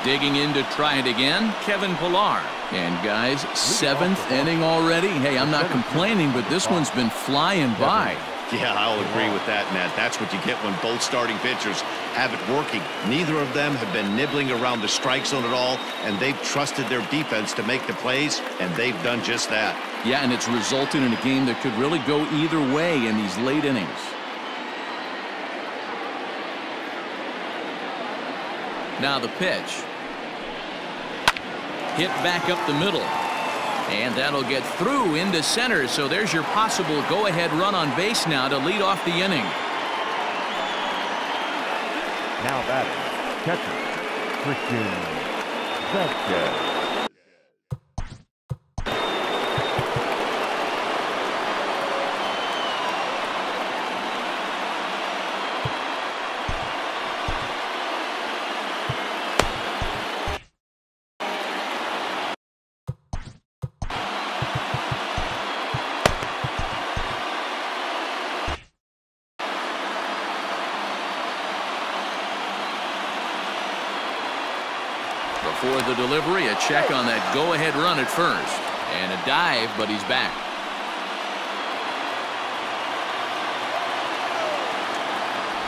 Digging in to try it again, Kevin Pillar. And guys, 7th inning already. Hey, I'm not complaining, but this one's been flying by. Yeah, I'll agree with that, Matt. That's what you get when both starting pitchers have it working. Neither of them have been nibbling around the strike zone at all, and they've trusted their defense to make the plays, and they've done just that. Yeah, and it's resulted in a game that could really go either way in these late innings. Now the pitch. Hit back up the middle. And that'll get through into center. So there's your possible go-ahead run on base now to lead off the inning. Now batting, catcher, Christian Sanchez. Before the delivery, a check on that go-ahead run at first. And a dive, but he's back.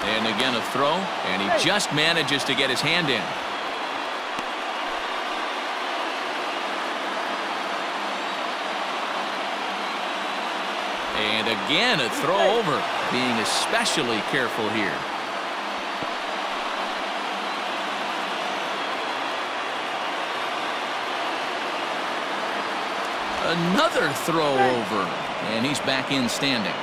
And again a throw, and he just manages to get his hand in. And again a throw over, being especially careful here. Another throw over, and he's back in standing.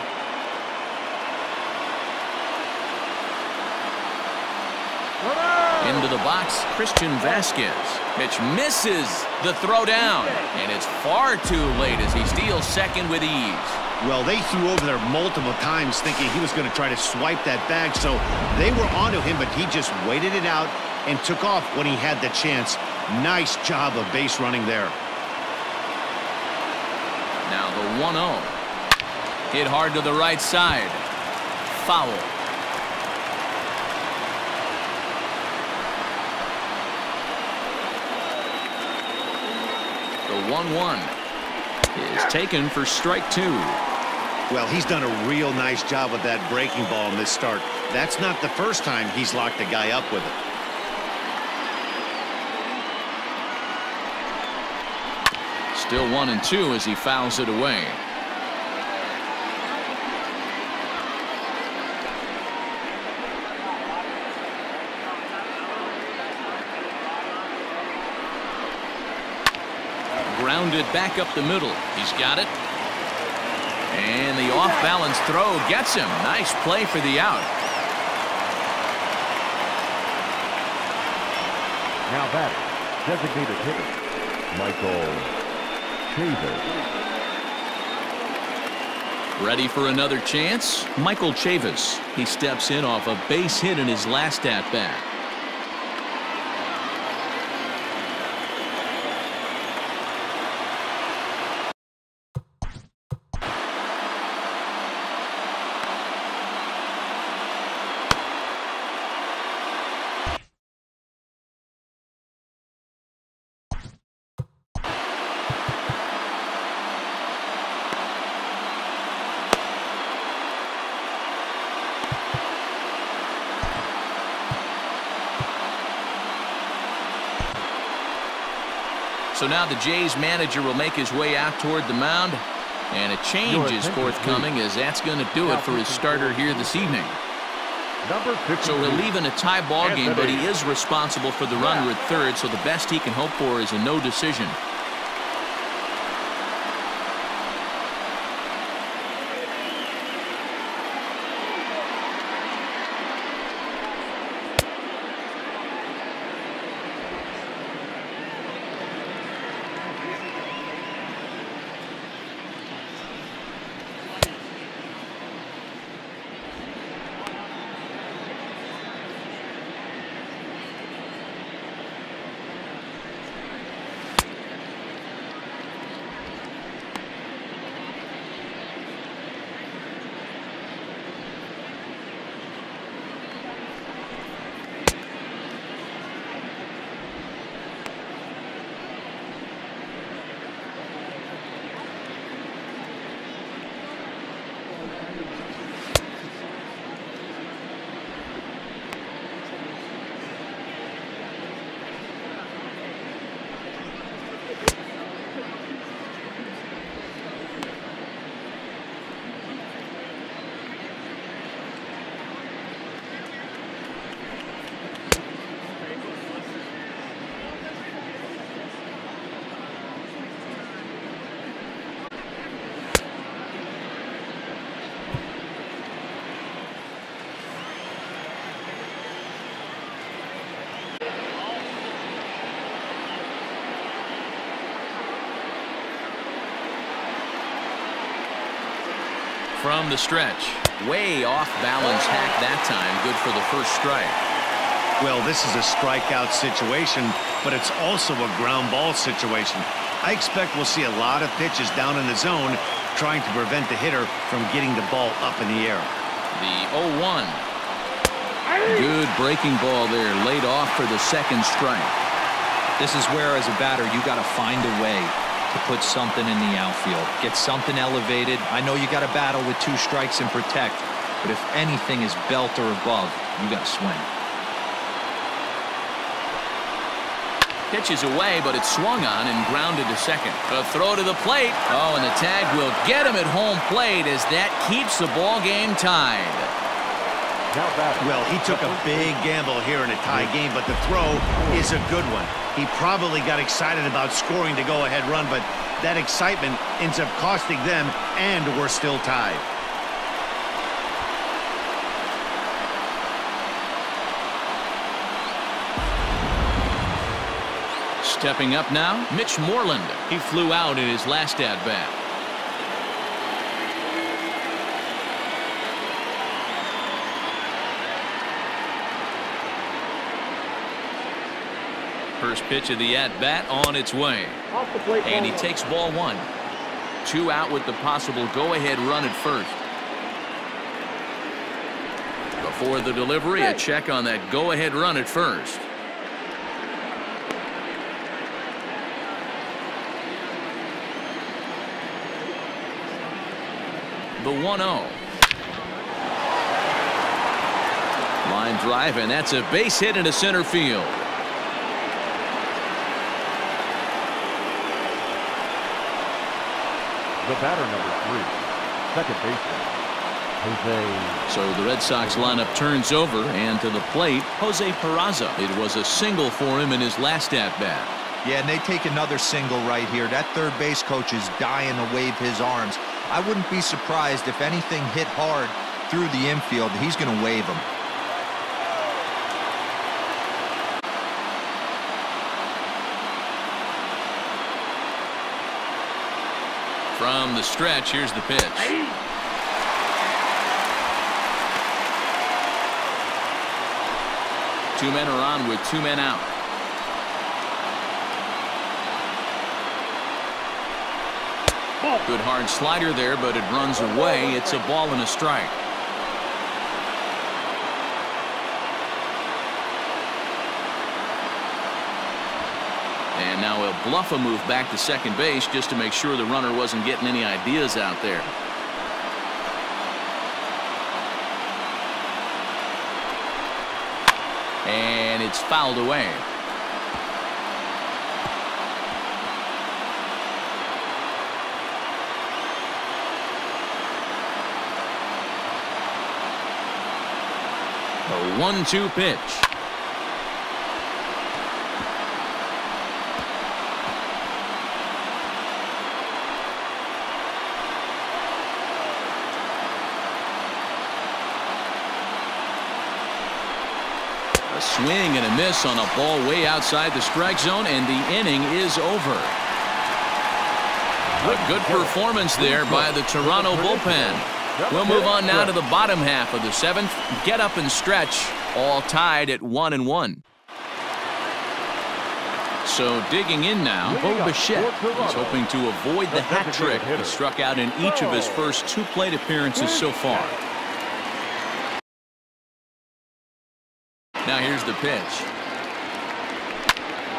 Into the box, Christian Vasquez. Pitch misses the throw down, and it's far too late as he steals second with ease. Well, they threw over there multiple times thinking he was going to try to swipe that bag, so they were onto him, but he just waited it out and took off when he had the chance. Nice job of base running there. Now the 1-0. Hit hard to the right side. Foul. The 1-1 is taken for strike 2. Well, he's done a real nice job with that breaking ball in this start. That's not the first time he's locked a guy up with it. Still 1-2 as he fouls it away. Grounded back up the middle. He's got it. And the off-balance throw gets him. Nice play for the out. Now batting, designated hitter, Michael Chavis. Ready for another chance? Michael Chavis. He steps in off a base hit in his last at-bat. So now the Jays manager will make his way out toward the mound, and a change is forthcoming as that's going to do it for his starter here this evening. So he'll leave in a tie ball game, but he is responsible for the runner at third, so the best he can hope for is a no decision. From the stretch, way off balance hack that time. Good for the first strike. Well, this is a strikeout situation, but it's also a ground ball situation. I expect we'll see a lot of pitches down in the zone trying to prevent the hitter from getting the ball up in the air. The 0-1. Good breaking ball there, laid off for the second strike. This is where, as a batter, you got to find a way to put something in the outfield. Get something elevated. I know you got to battle with 2 strikes and protect, but if anything is belt or above, you got to swing. Pitch is away, but it's swung on and grounded to second. A throw to the plate. Oh, and the tag will get him at home plate as that keeps the ball game tied. Well, he took a big gamble here in a tie game, but the throw is a good one. He probably got excited about scoring the go-ahead run, but that excitement ends up costing them, and we're still tied. Stepping up now, Mitch Moreland. He flew out in his last at-bat. First pitch of the at-bat on its way. And he takes ball 1. 2 out with the possible go-ahead run at first. Before the delivery, a check on that go-ahead run at first. The 1-0. Line drive, and that's a base hit into center field. The batter, number 3, second baseman, Jose. So the Red Sox lineup turns over, and to the plate, Jose Peraza. It was a single for him in his last at-bat. Yeah, and they take another single right here. That third base coach is dying to wave his arms. I wouldn't be surprised if anything hit hard through the infield. He's going to wave them. From the stretch, here's the pitch. 2 men are on with 2 men out. Good hard slider there, but it runs away. It's a ball and a strike. And now he'll bluff a move back to second base just to make sure the runner wasn't getting any ideas out there. And it's fouled away. A 1-2 pitch. A swing and a miss on a ball way outside the strike zone, and the inning is over. A good performance there by the Toronto bullpen. We'll move on now to the bottom half of the 7th. Get up and stretch, all tied at 1-1. So digging in now, Borucki is hoping to avoid the hat trick. He struck out in each of his first 2 plate appearances so far. Now here's the pitch.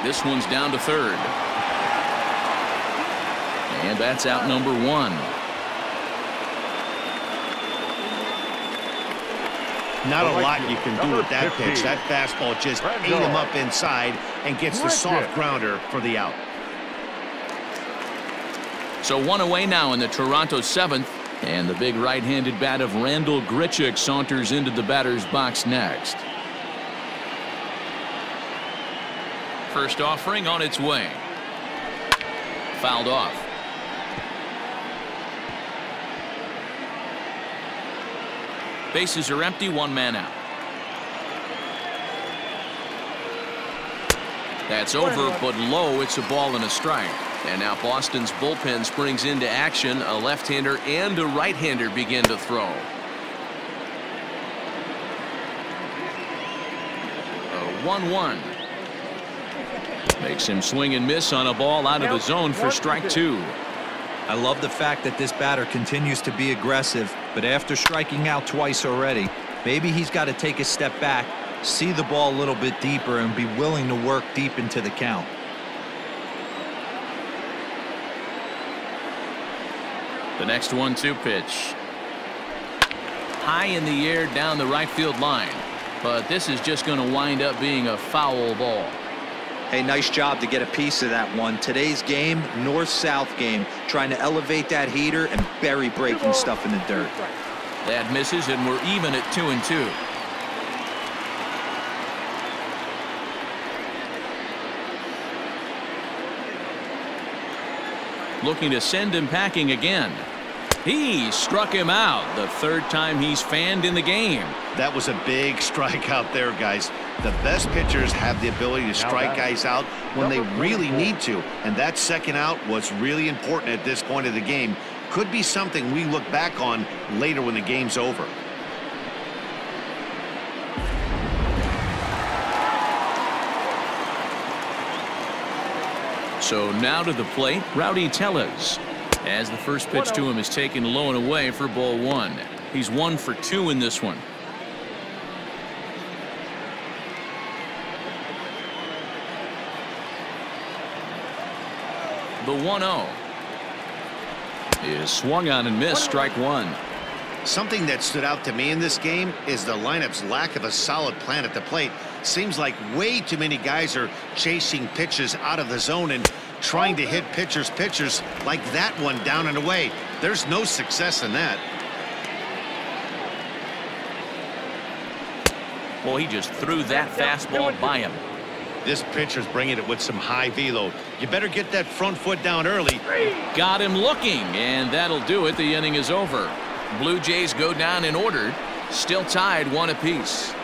This one's down to third. And that's out number 1. Not a lot you can do with that pitch. That fastball just ate him up inside and gets the soft grounder for the out. So 1 away now in the Toronto 7th. And the big right-handed bat of Randall Grichuk saunters into the batter's box next. First offering on its way. Fouled off. Bases are empty, 1 man out. That's over, but low. It's a ball and a strike. And now Boston's bullpen springs into action. A left-hander and a right-hander begin to throw. A 1-1. Makes him swing and miss on a ball out of the zone for strike 2. I love the fact that this batter continues to be aggressive, but after striking out twice already, maybe he's got to take a step back, see the ball a little bit deeper, and be willing to work deep into the count. The next 1-2 pitch. High in the air down the right field line. But this is just going to wind up being a foul ball. Hey, nice job to get a piece of that one. Today's game, north-south game, trying to elevate that heater and bury breaking stuff in the dirt. That misses, and we're even at 2-2. Looking to send him packing again. He struck him out, the third time he's fanned in the game. That was a big strikeout there, guys. The best pitchers have the ability to strike guys out when they really need to, and that second out was really important at this point of the game. Could be something we look back on later when the game's over. So now to the plate, Rowdy Tellez. As the first pitch to him is taken low and away for ball 1. He's 1 for 2 in this one. The 1-0 is swung on and missed, strike 1. Something that stood out to me in this game is the lineup's lack of a solid plan at the plate. Seems like way too many guys are chasing pitches out of the zone and trying to hit pitchers like that one down and away. There's no success in that. Well, he just threw that fastball by him. This pitcher's bringing it with some high velo. You better get that front foot down early. Got him looking, and that'll do it. The inning is over. Blue Jays go down in order, still tied 1 apiece.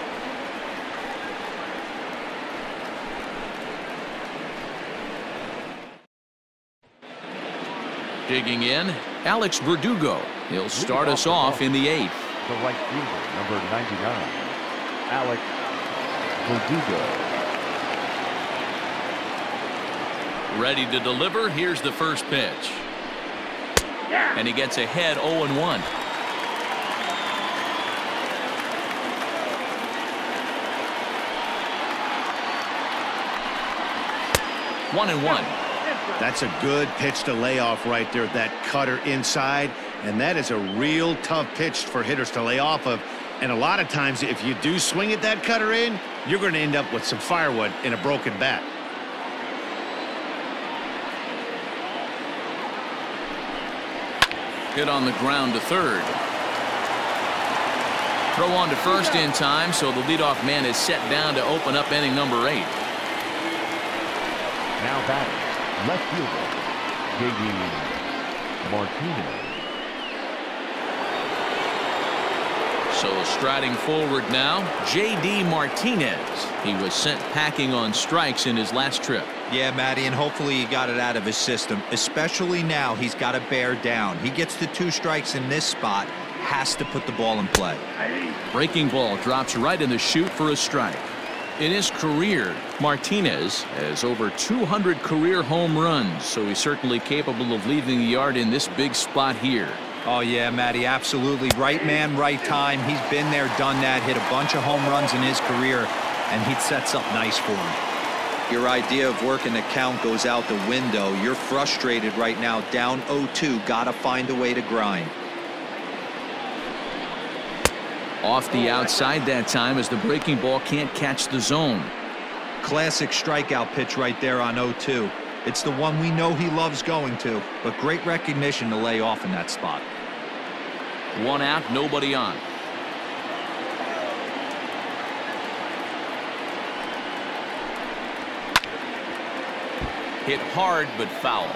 Digging in, Alex Verdugo. He'll start us off in the 8th. The right fielder, number 99, Alex Verdugo. Ready to deliver. Here's the first pitch. And he gets ahead 0-1. One and one. That's a good pitch to lay off right there. That cutter inside, and that is a real tough pitch for hitters to lay off of. And a lot of times, if you do swing at that cutter in, you're going to end up with some firewood in a broken bat. Hit on the ground to third. Throw on to first in time, so the leadoff man is set down to open up inning number 8. Now batting, left fielder, J.D. Martinez. So striding forward now, J.D. Martinez. He was sent packing on strikes in his last trip. Yeah, Matty, and hopefully he got it out of his system. Especially now, he's got to bear down. He gets the 2 strikes in this spot, has to put the ball in play. Breaking ball drops right in the chute for a strike. In his career, Martinez has over 200 career home runs, so he's certainly capable of leaving the yard in this big spot here. Oh, yeah, Matty, absolutely. Right man, right time. He's been there, done that, hit a bunch of home runs in his career, and he sets up nice for him. Your idea of working the count goes out the window. You're frustrated right now, down 0-2. Got to find a way to grind. Off the outside that time as the breaking ball can't catch the zone. Classic strikeout pitch right there on 0-2. It's the one we know he loves going to, but great recognition to lay off in that spot. 1 out, nobody on. Hit hard but foul.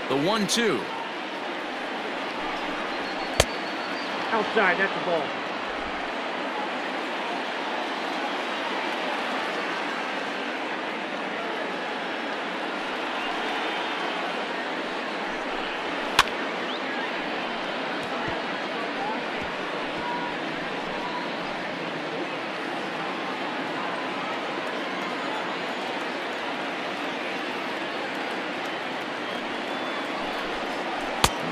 The 1-2. Outside, that's the ball.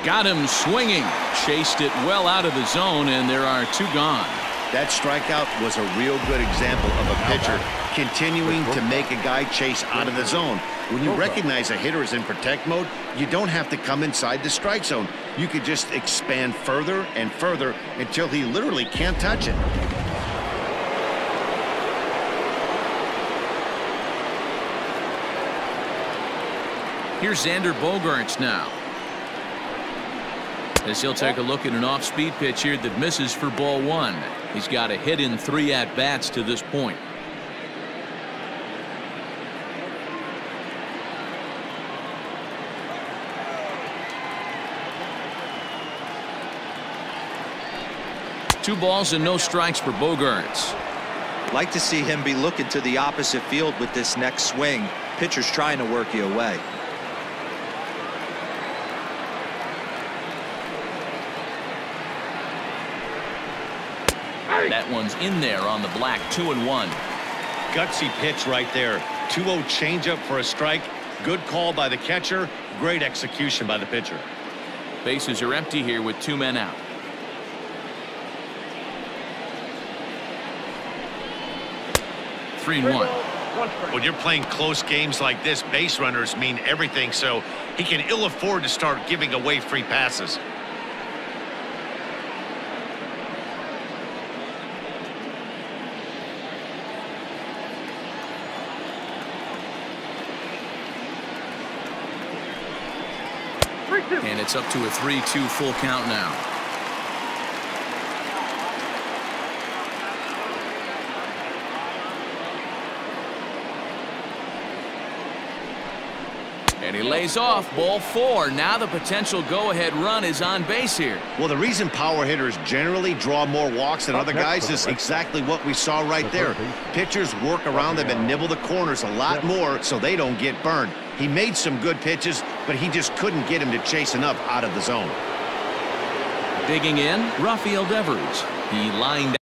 Got him swinging. Chased it well out of the zone, and there are 2 gone. That strikeout was a real good example of a pitcher continuing to make a guy chase out of the zone. When you recognize a hitter is in protect mode, you don't have to come inside the strike zone. You could just expand further and further until he literally can't touch it. Here's Xander Bogaerts now, as he'll take a look at an off-speed pitch here that misses for ball one. He's got a hit in 3 at-bats to this point. Two balls and no strikes for Bogaerts. Like to see him be looking to the opposite field with this next swing. Pitcher's trying to work you away. That one's in there on the black. 2-1. Gutsy pitch right there. 2-0 changeup for a strike. Good call by the catcher. Great execution by the pitcher. Bases are empty here with 2 men out. Three and one. When you're playing close games like this, base runners mean everything, so he can ill afford to start giving away free passes. And it's up to a 3-2 full count now. And he lays off. Ball 4. Now the potential go-ahead run is on base here. Well, the reason power hitters generally draw more walks than other guys is exactly what we saw right there. Pitchers work around them and nibble the corners a lot more so they don't get burned. He made some good pitches, but he just couldn't get him to chase enough out of the zone. Digging in, Rafael Devers. He lined.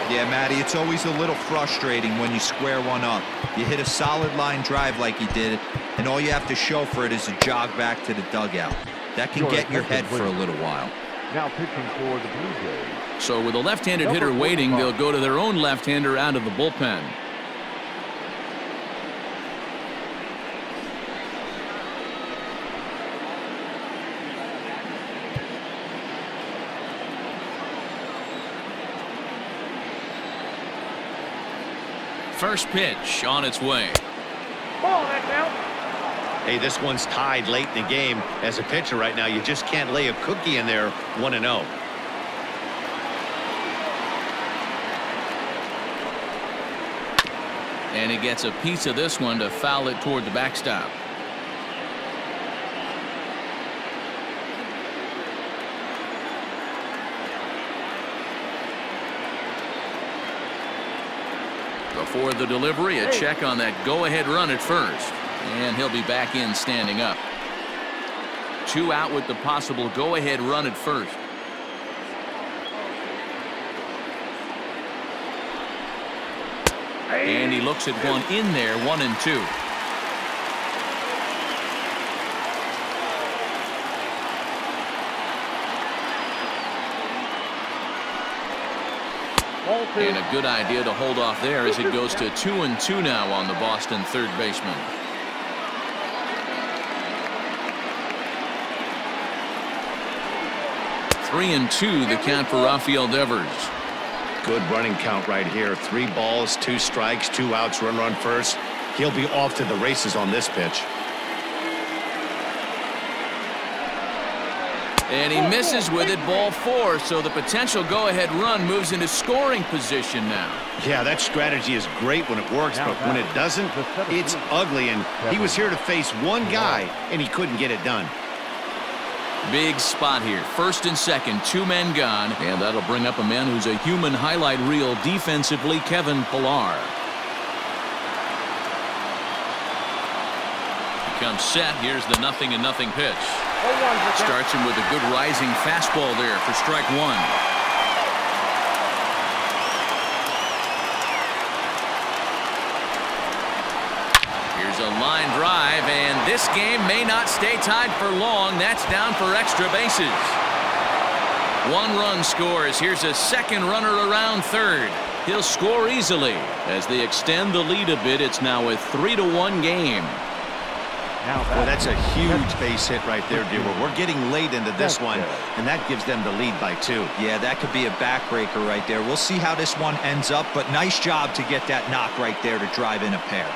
Yeah, Matty, it's always a little frustrating when you square one up. You hit a solid line drive like he did, and all you have to show for it is a jog back to the dugout. That can get in your head for a little while. Now pitching for the Blue Jays. So with a left-handed hitter waiting, they'll go to their own left-hander out of the bullpen. First pitch on its way. Ball, that's out. Hey, this one's tied late in the game. As a pitcher right now, you just can't lay a cookie in there. 1-0. And he gets a piece of this one to foul it toward the backstop. Before the delivery, a check on that go-ahead run at first. And he'll be back in standing up. 2 out with the possible go-ahead run at first. And he looks at one in there, 1-2. And a good idea to hold off there as it goes to 2-2 now on the Boston third baseman. Three and 2 the count for Rafael Devers. Good running count right here. 3 balls, 2 strikes, 2 outs, run first. He'll be off to the races on this pitch. And he misses with it, ball 4, so the potential go-ahead run moves into scoring position now. Yeah, that strategy is great when it works, but when it doesn't, it's ugly, and he was here to face one guy, and he couldn't get it done. Big spot here. First and second, 2 men gone, and that'll bring up a man who's a human highlight reel defensively, Kevin Pillar. He comes set. Here's the 0-0 pitch. Starts him with a good rising fastball there for strike 1. Here's a line drive, and this game may not stay tied for long. That's down for extra bases. One run scores. Here's a second runner around third. He'll score easily as they extend the lead a bit. It's now a 3-1 game. Well, that's a huge base hit right there, Dewar. We're getting late into this one, and that gives them the lead by 2. Yeah, that could be a backbreaker right there. We'll see how this one ends up, but nice job to get that knock right there to drive in a pair.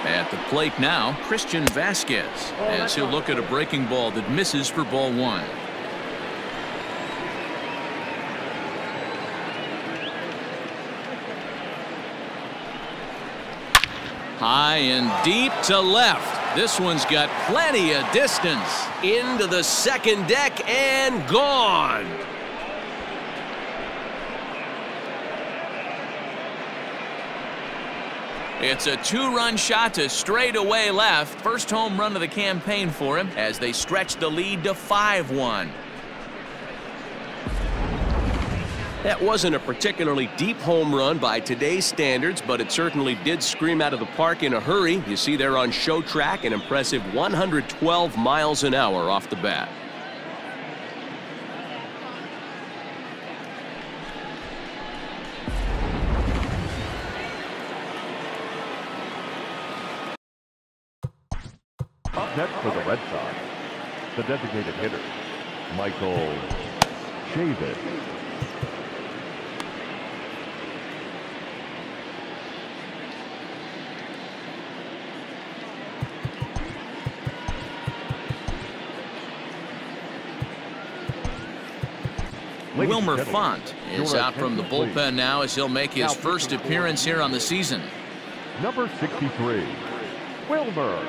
At the plate now, Christian Vasquez, as he'll look at a breaking ball that misses for ball 1. High and deep to left. This one's got plenty of distance. Into the second deck and gone. It's a 2-run shot to straightaway left. First home run of the campaign for him as they stretch the lead to 5-1. That wasn't a particularly deep home run by today's standards, but it certainly did scream out of the park in a hurry. You see there on show track an impressive 112 miles an hour off the bat. Up next for the Red Sox, the designated hitter, Michael Chavis. Wilmer Font is out from the bullpen now as he'll make his first appearance here on the season. Number 63, Wilmer.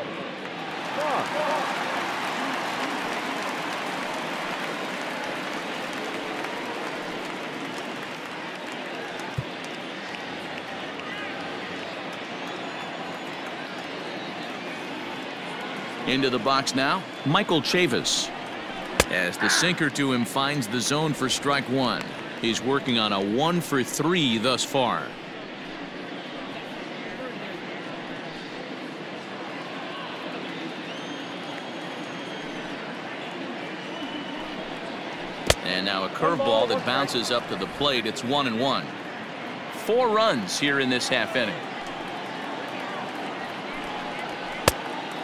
Into the box now, Michael Chavis. As the sinker to him finds the zone for strike 1. He's working on a 1 for 3 thus far. And now a curveball that bounces up to the plate. It's 1-1. 4 runs here in this half inning.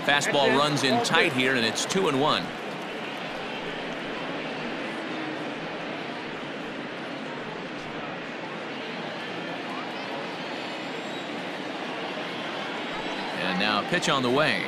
Fastball runs in tight here, and it's 2-1. And now a pitch on the way.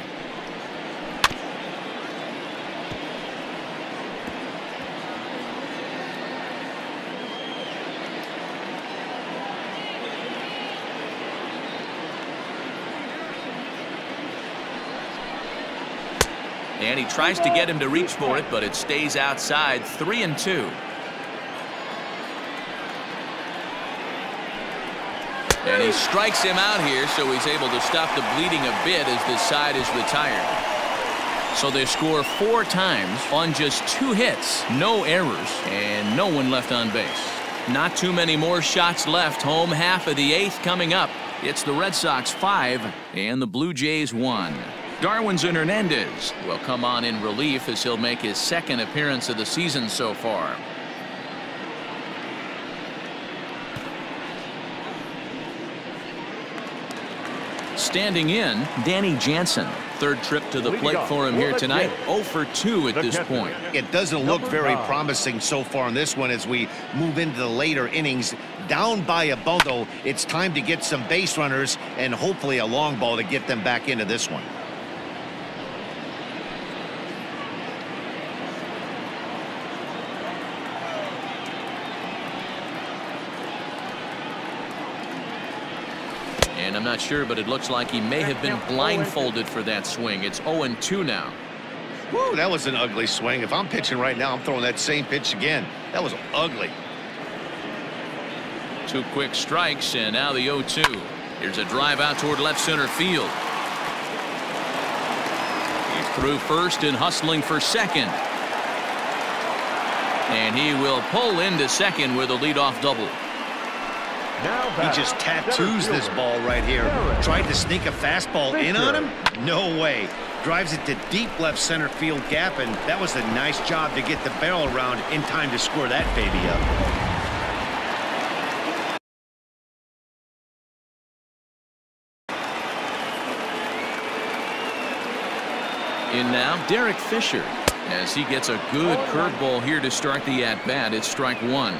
And he tries to get him to reach for it, but it stays outside. 3-2. And he strikes him out here, so he's able to stop the bleeding a bit as this side is retired. So they score 4 times on just 2 hits, no errors, and no one left on base. Not too many more shots left. Home half of the 8th coming up. It's the Red Sox 5 and the Blue Jays 1. Darwinzon Hernandez will come on in relief as he'll make his 2nd appearance of the season so far. Standing in, Danny Jansen. 3rd trip to the plate for him here tonight. 0 for 2 at this point. It doesn't look very promising so far in this one as we move into the later innings. Down by a bundle, it's time to get some base runners and hopefully a long ball to get them back into this one. And I'm not sure, but it looks like he may have been blindfolded for that swing. It's 0-2 now. Woo, that was an ugly swing. If I'm pitching right now, I'm throwing that same pitch again. That was ugly. 2 quick strikes, and now the 0-2. Here's a drive out toward left center field. He's through first and hustling for second. And he will pull into second with a leadoff double. He just tattoos this ball right here. Tried to sneak a fastball in on him? No way. Drives it to deep left center field gap, and that was a nice job to get the barrel around in time to score that baby up. In now, Derek Fisher, as he gets a good curveball here to start the at-bat. It's strike one.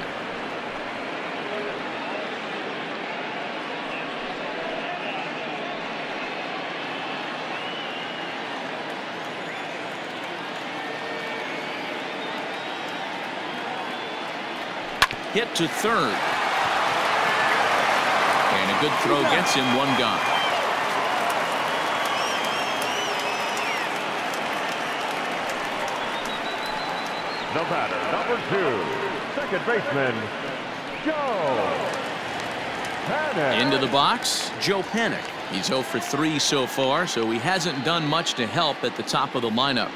Hit to third. And a good throw gets him one gone. The batter, number 2, second baseman, Joe Pannone. Into the box, Joe Pannone. He's 0 for 3 so far, so he hasn't done much to help at the top of the lineup.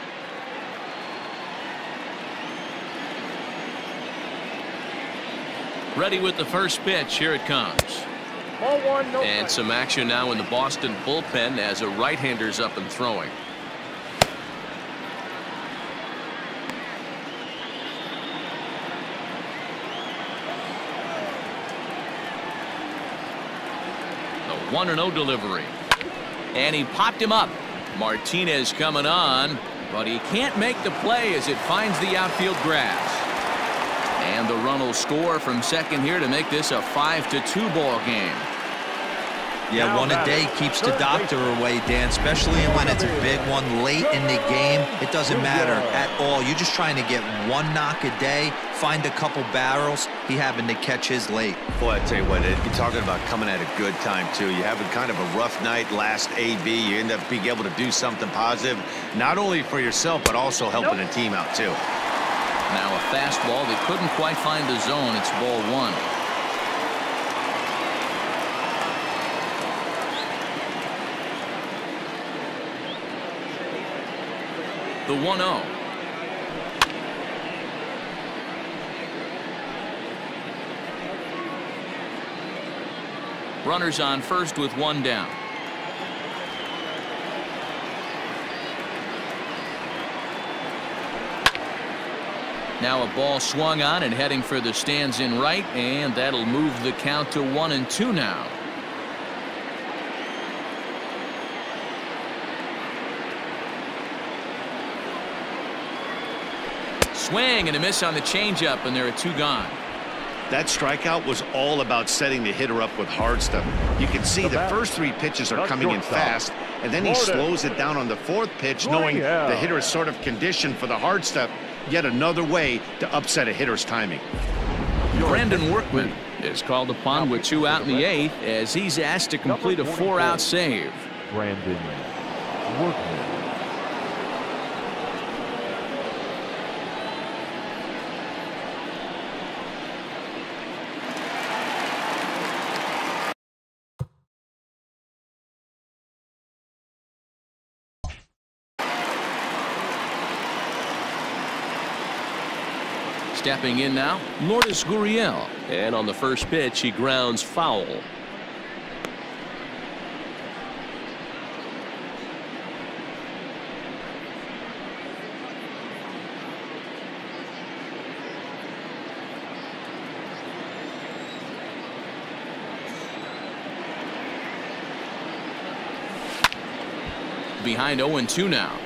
Ready with the first pitch. Here it comes. Ball one, no And some action now in the Boston bullpen as a right-hander's up and throwing. The 1-0 delivery. And he popped him up. Martinez coming on, but he can't make the play as it finds the outfield grass. And the run will score from second here to make this a 5-2 ball game. Yeah, one a day keeps the doctor away, Dan, especially when it's a big one late in the game. It doesn't matter at all. You're just trying to get one knock a day, find a couple barrels. He happened to catch his late. Boy, I tell you what, Ed, you're talking about coming at a good time, too. You're having kind of a rough night last AB. You end up being able to do something positive, not only for yourself, but also helping the team out, too. Now a fastball that couldn't quite find the zone. It's ball one. The 1-0. Runners on first with one down. Now a ball swung on and heading for the stands in right, and that'll move the count to 1-2 now. Swing and a miss on the changeup, and there are two gone. That strikeout was all about setting the hitter up with hard stuff. You can see the first 3 pitches are coming in fast, and then he slows it down on the 4th pitch, knowing the hitter is sort of conditioned for the hard stuff. Yet another way to upset a hitter's timing. Brandon Workman is called upon with 2 out in the 8th as he's asked to complete a 4-out save. Brandon Workman. Stepping in now, Lourdes Gurriel. And on the first pitch, he grounds foul. Behind 0-2 now.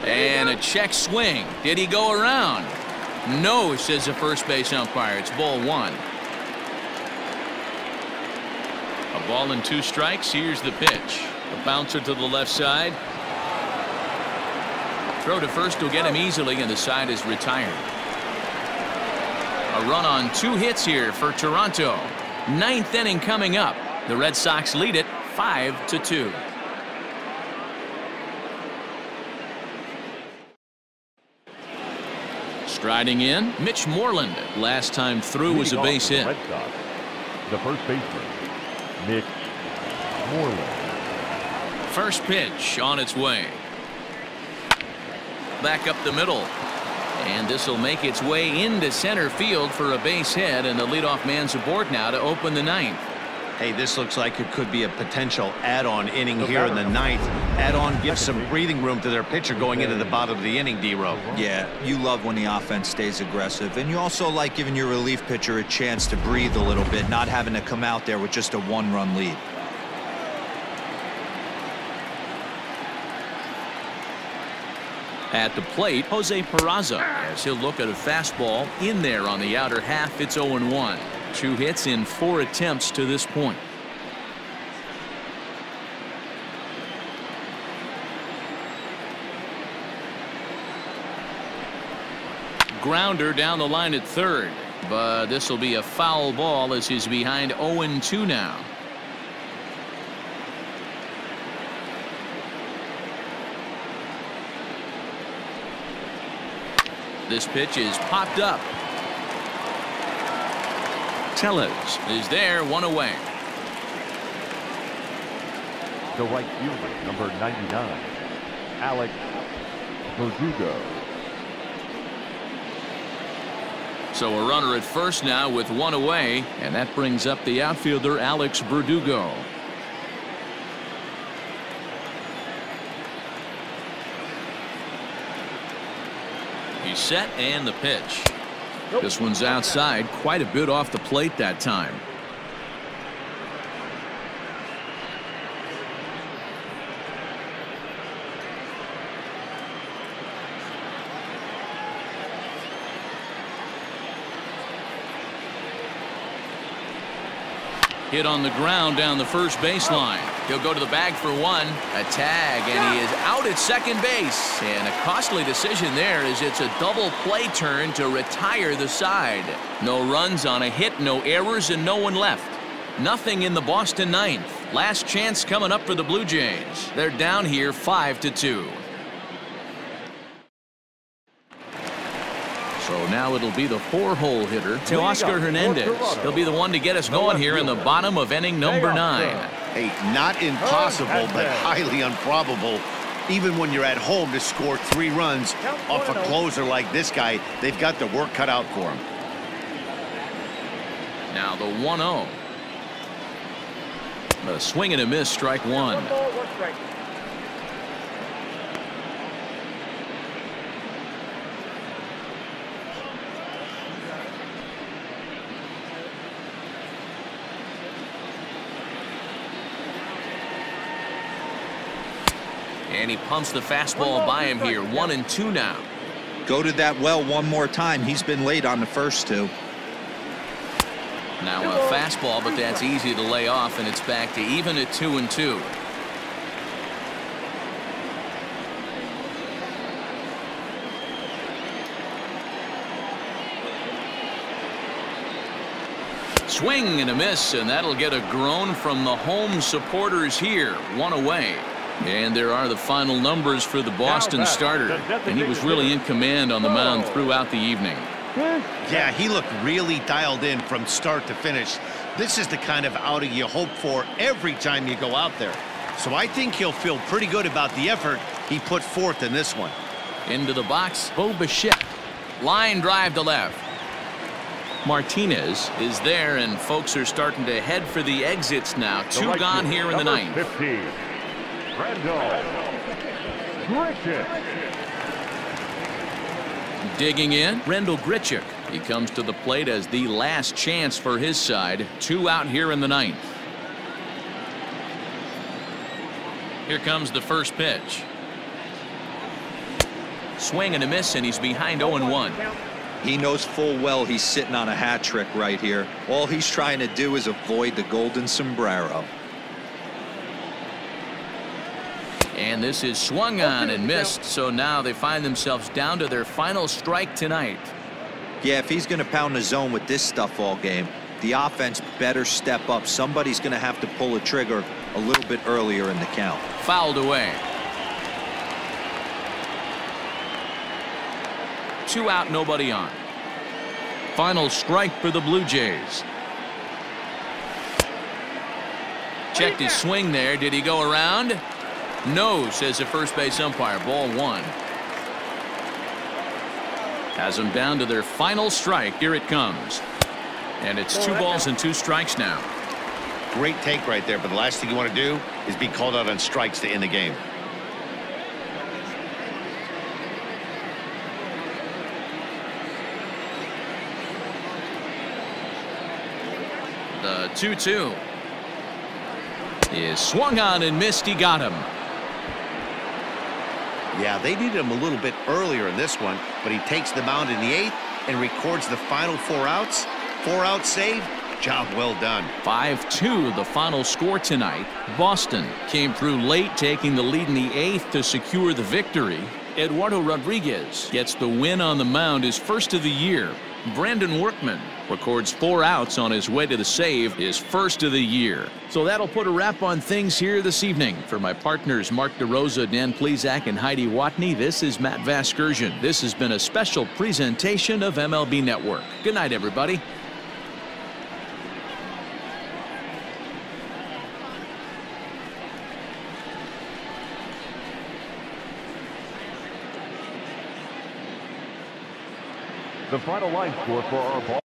And a check swing. Did he go around? No, says the first base umpire. It's ball one. A ball and 2 strikes. Here's the pitch. A bouncer to the left side. Throw to first will get him easily, and the side is retired. A run on 2 hits here for Toronto. 9th inning coming up. The Red Sox lead it 5-2. Striding in, Mitch Moreland. Last time through was a base hit. Red Sox, the first baseman, Mitch Moreland. First pitch on its way. Back up the middle. And this will make its way into center field for a base hit, and the leadoff man's aboard now to open the ninth. Hey, this looks like it could be a potential add-on inning here in the ninth. Add-on gives some breathing room to their pitcher going into the bottom of the inning, D-Row. Yeah, you love when the offense stays aggressive, and you also like giving your relief pitcher a chance to breathe a little bit, not having to come out there with just a one-run lead. At the plate, Jose Peraza, as he'll look at a fastball in there on the outer half. It's 0-1. 2 hits in 4 attempts to this point. Grounder down the line at third, but this will be a foul ball as he's behind 0-2 now. This pitch is popped up. Tellez is there, 1 away. The right fielder, number 99, Alex Verdugo. So a runner at first now with 1 away, and that brings up the outfielder Alex Verdugo. He's set, and the pitch. This one's outside, quite a bit off the plate that time. Hit on the ground down the first baseline. He'll go to the bag for 1. A tag, and he is out at second base. And a costly decision there, as it's a double play turn to retire the side. No runs on a hit, no errors, and no one left. Nothing in the Boston ninth. Last chance coming up for the Blue Jays. They're down here 5-2. So now it'll be the 4-hole hitter to Oscar Hernandez. He'll be the one to get us going here in the bottom of inning number 9. Hey, not impossible, but highly improbable. Even when you're at home to score 3 runs off a closer like this guy, they've got the work cut out for him. Now the 1-0. A swing and a miss, strike 1. And he pumps the fastball by him here. 1-2 now. Go to that well one more time. He's been late on the first 2. Now a fastball, but that's easy to lay off, and it's back to even at 2-2. Swing and a miss, and that'll get a groan from the home supporters here. 1 away. And there are the final numbers for the Boston starter, and he was really in command on the mound throughout the evening. Yeah, he looked really dialed in from start to finish. This is the kind of outing you hope for every time you go out there. So I think he'll feel pretty good about the effort he put forth in this one. Into the box, Borucki. Line drive to left. Martinez is there, and folks are starting to head for the exits now. 2 gone here in the ninth. 15. Digging in, Rendell Grichuk. He comes to the plate as the last chance for his side. 2 out here in the ninth. Here comes the first pitch. Swing and a miss, and he's behind 0-1. He knows full well he's sitting on a hat trick right here. All he's trying to do is avoid the golden sombrero. And this is swung on and missed, so now they find themselves down to their final strike tonight. Yeah, if he's going to pound the zone with this stuff all game, the offense better step up. Somebody's going to have to pull a trigger a little bit earlier in the count. Fouled away. 2 out, nobody on. Final strike for the Blue Jays. Checked his swing there. Did he go around? No, says the first base umpire. Ball 1. Has them down to their final strike. Here it comes. And it's 2 balls and 2 strikes now. Great take right there, but the last thing you want to do is be called out on strikes to end the game. The 2-2 is swung on and missed. He got him. Yeah, they needed him a little bit earlier in this one, but he takes the mound in the 8th and records the final 4 outs. 4-out save. Job well done. 5-2 the final score tonight. Boston came through late, taking the lead in the 8th to secure the victory. Eduardo Rodriguez gets the win on the mound, his first of the year. Brandon Workman records 4 outs on his way to the save, his first of the year. So that'll put a wrap on things here this evening. For my partners Mark DeRosa, Dan Plesac, and Heidi Watney, this is Matt Vasgersian. This has been a special presentation of MLB Network. Good night, everybody. The final line score for our ball.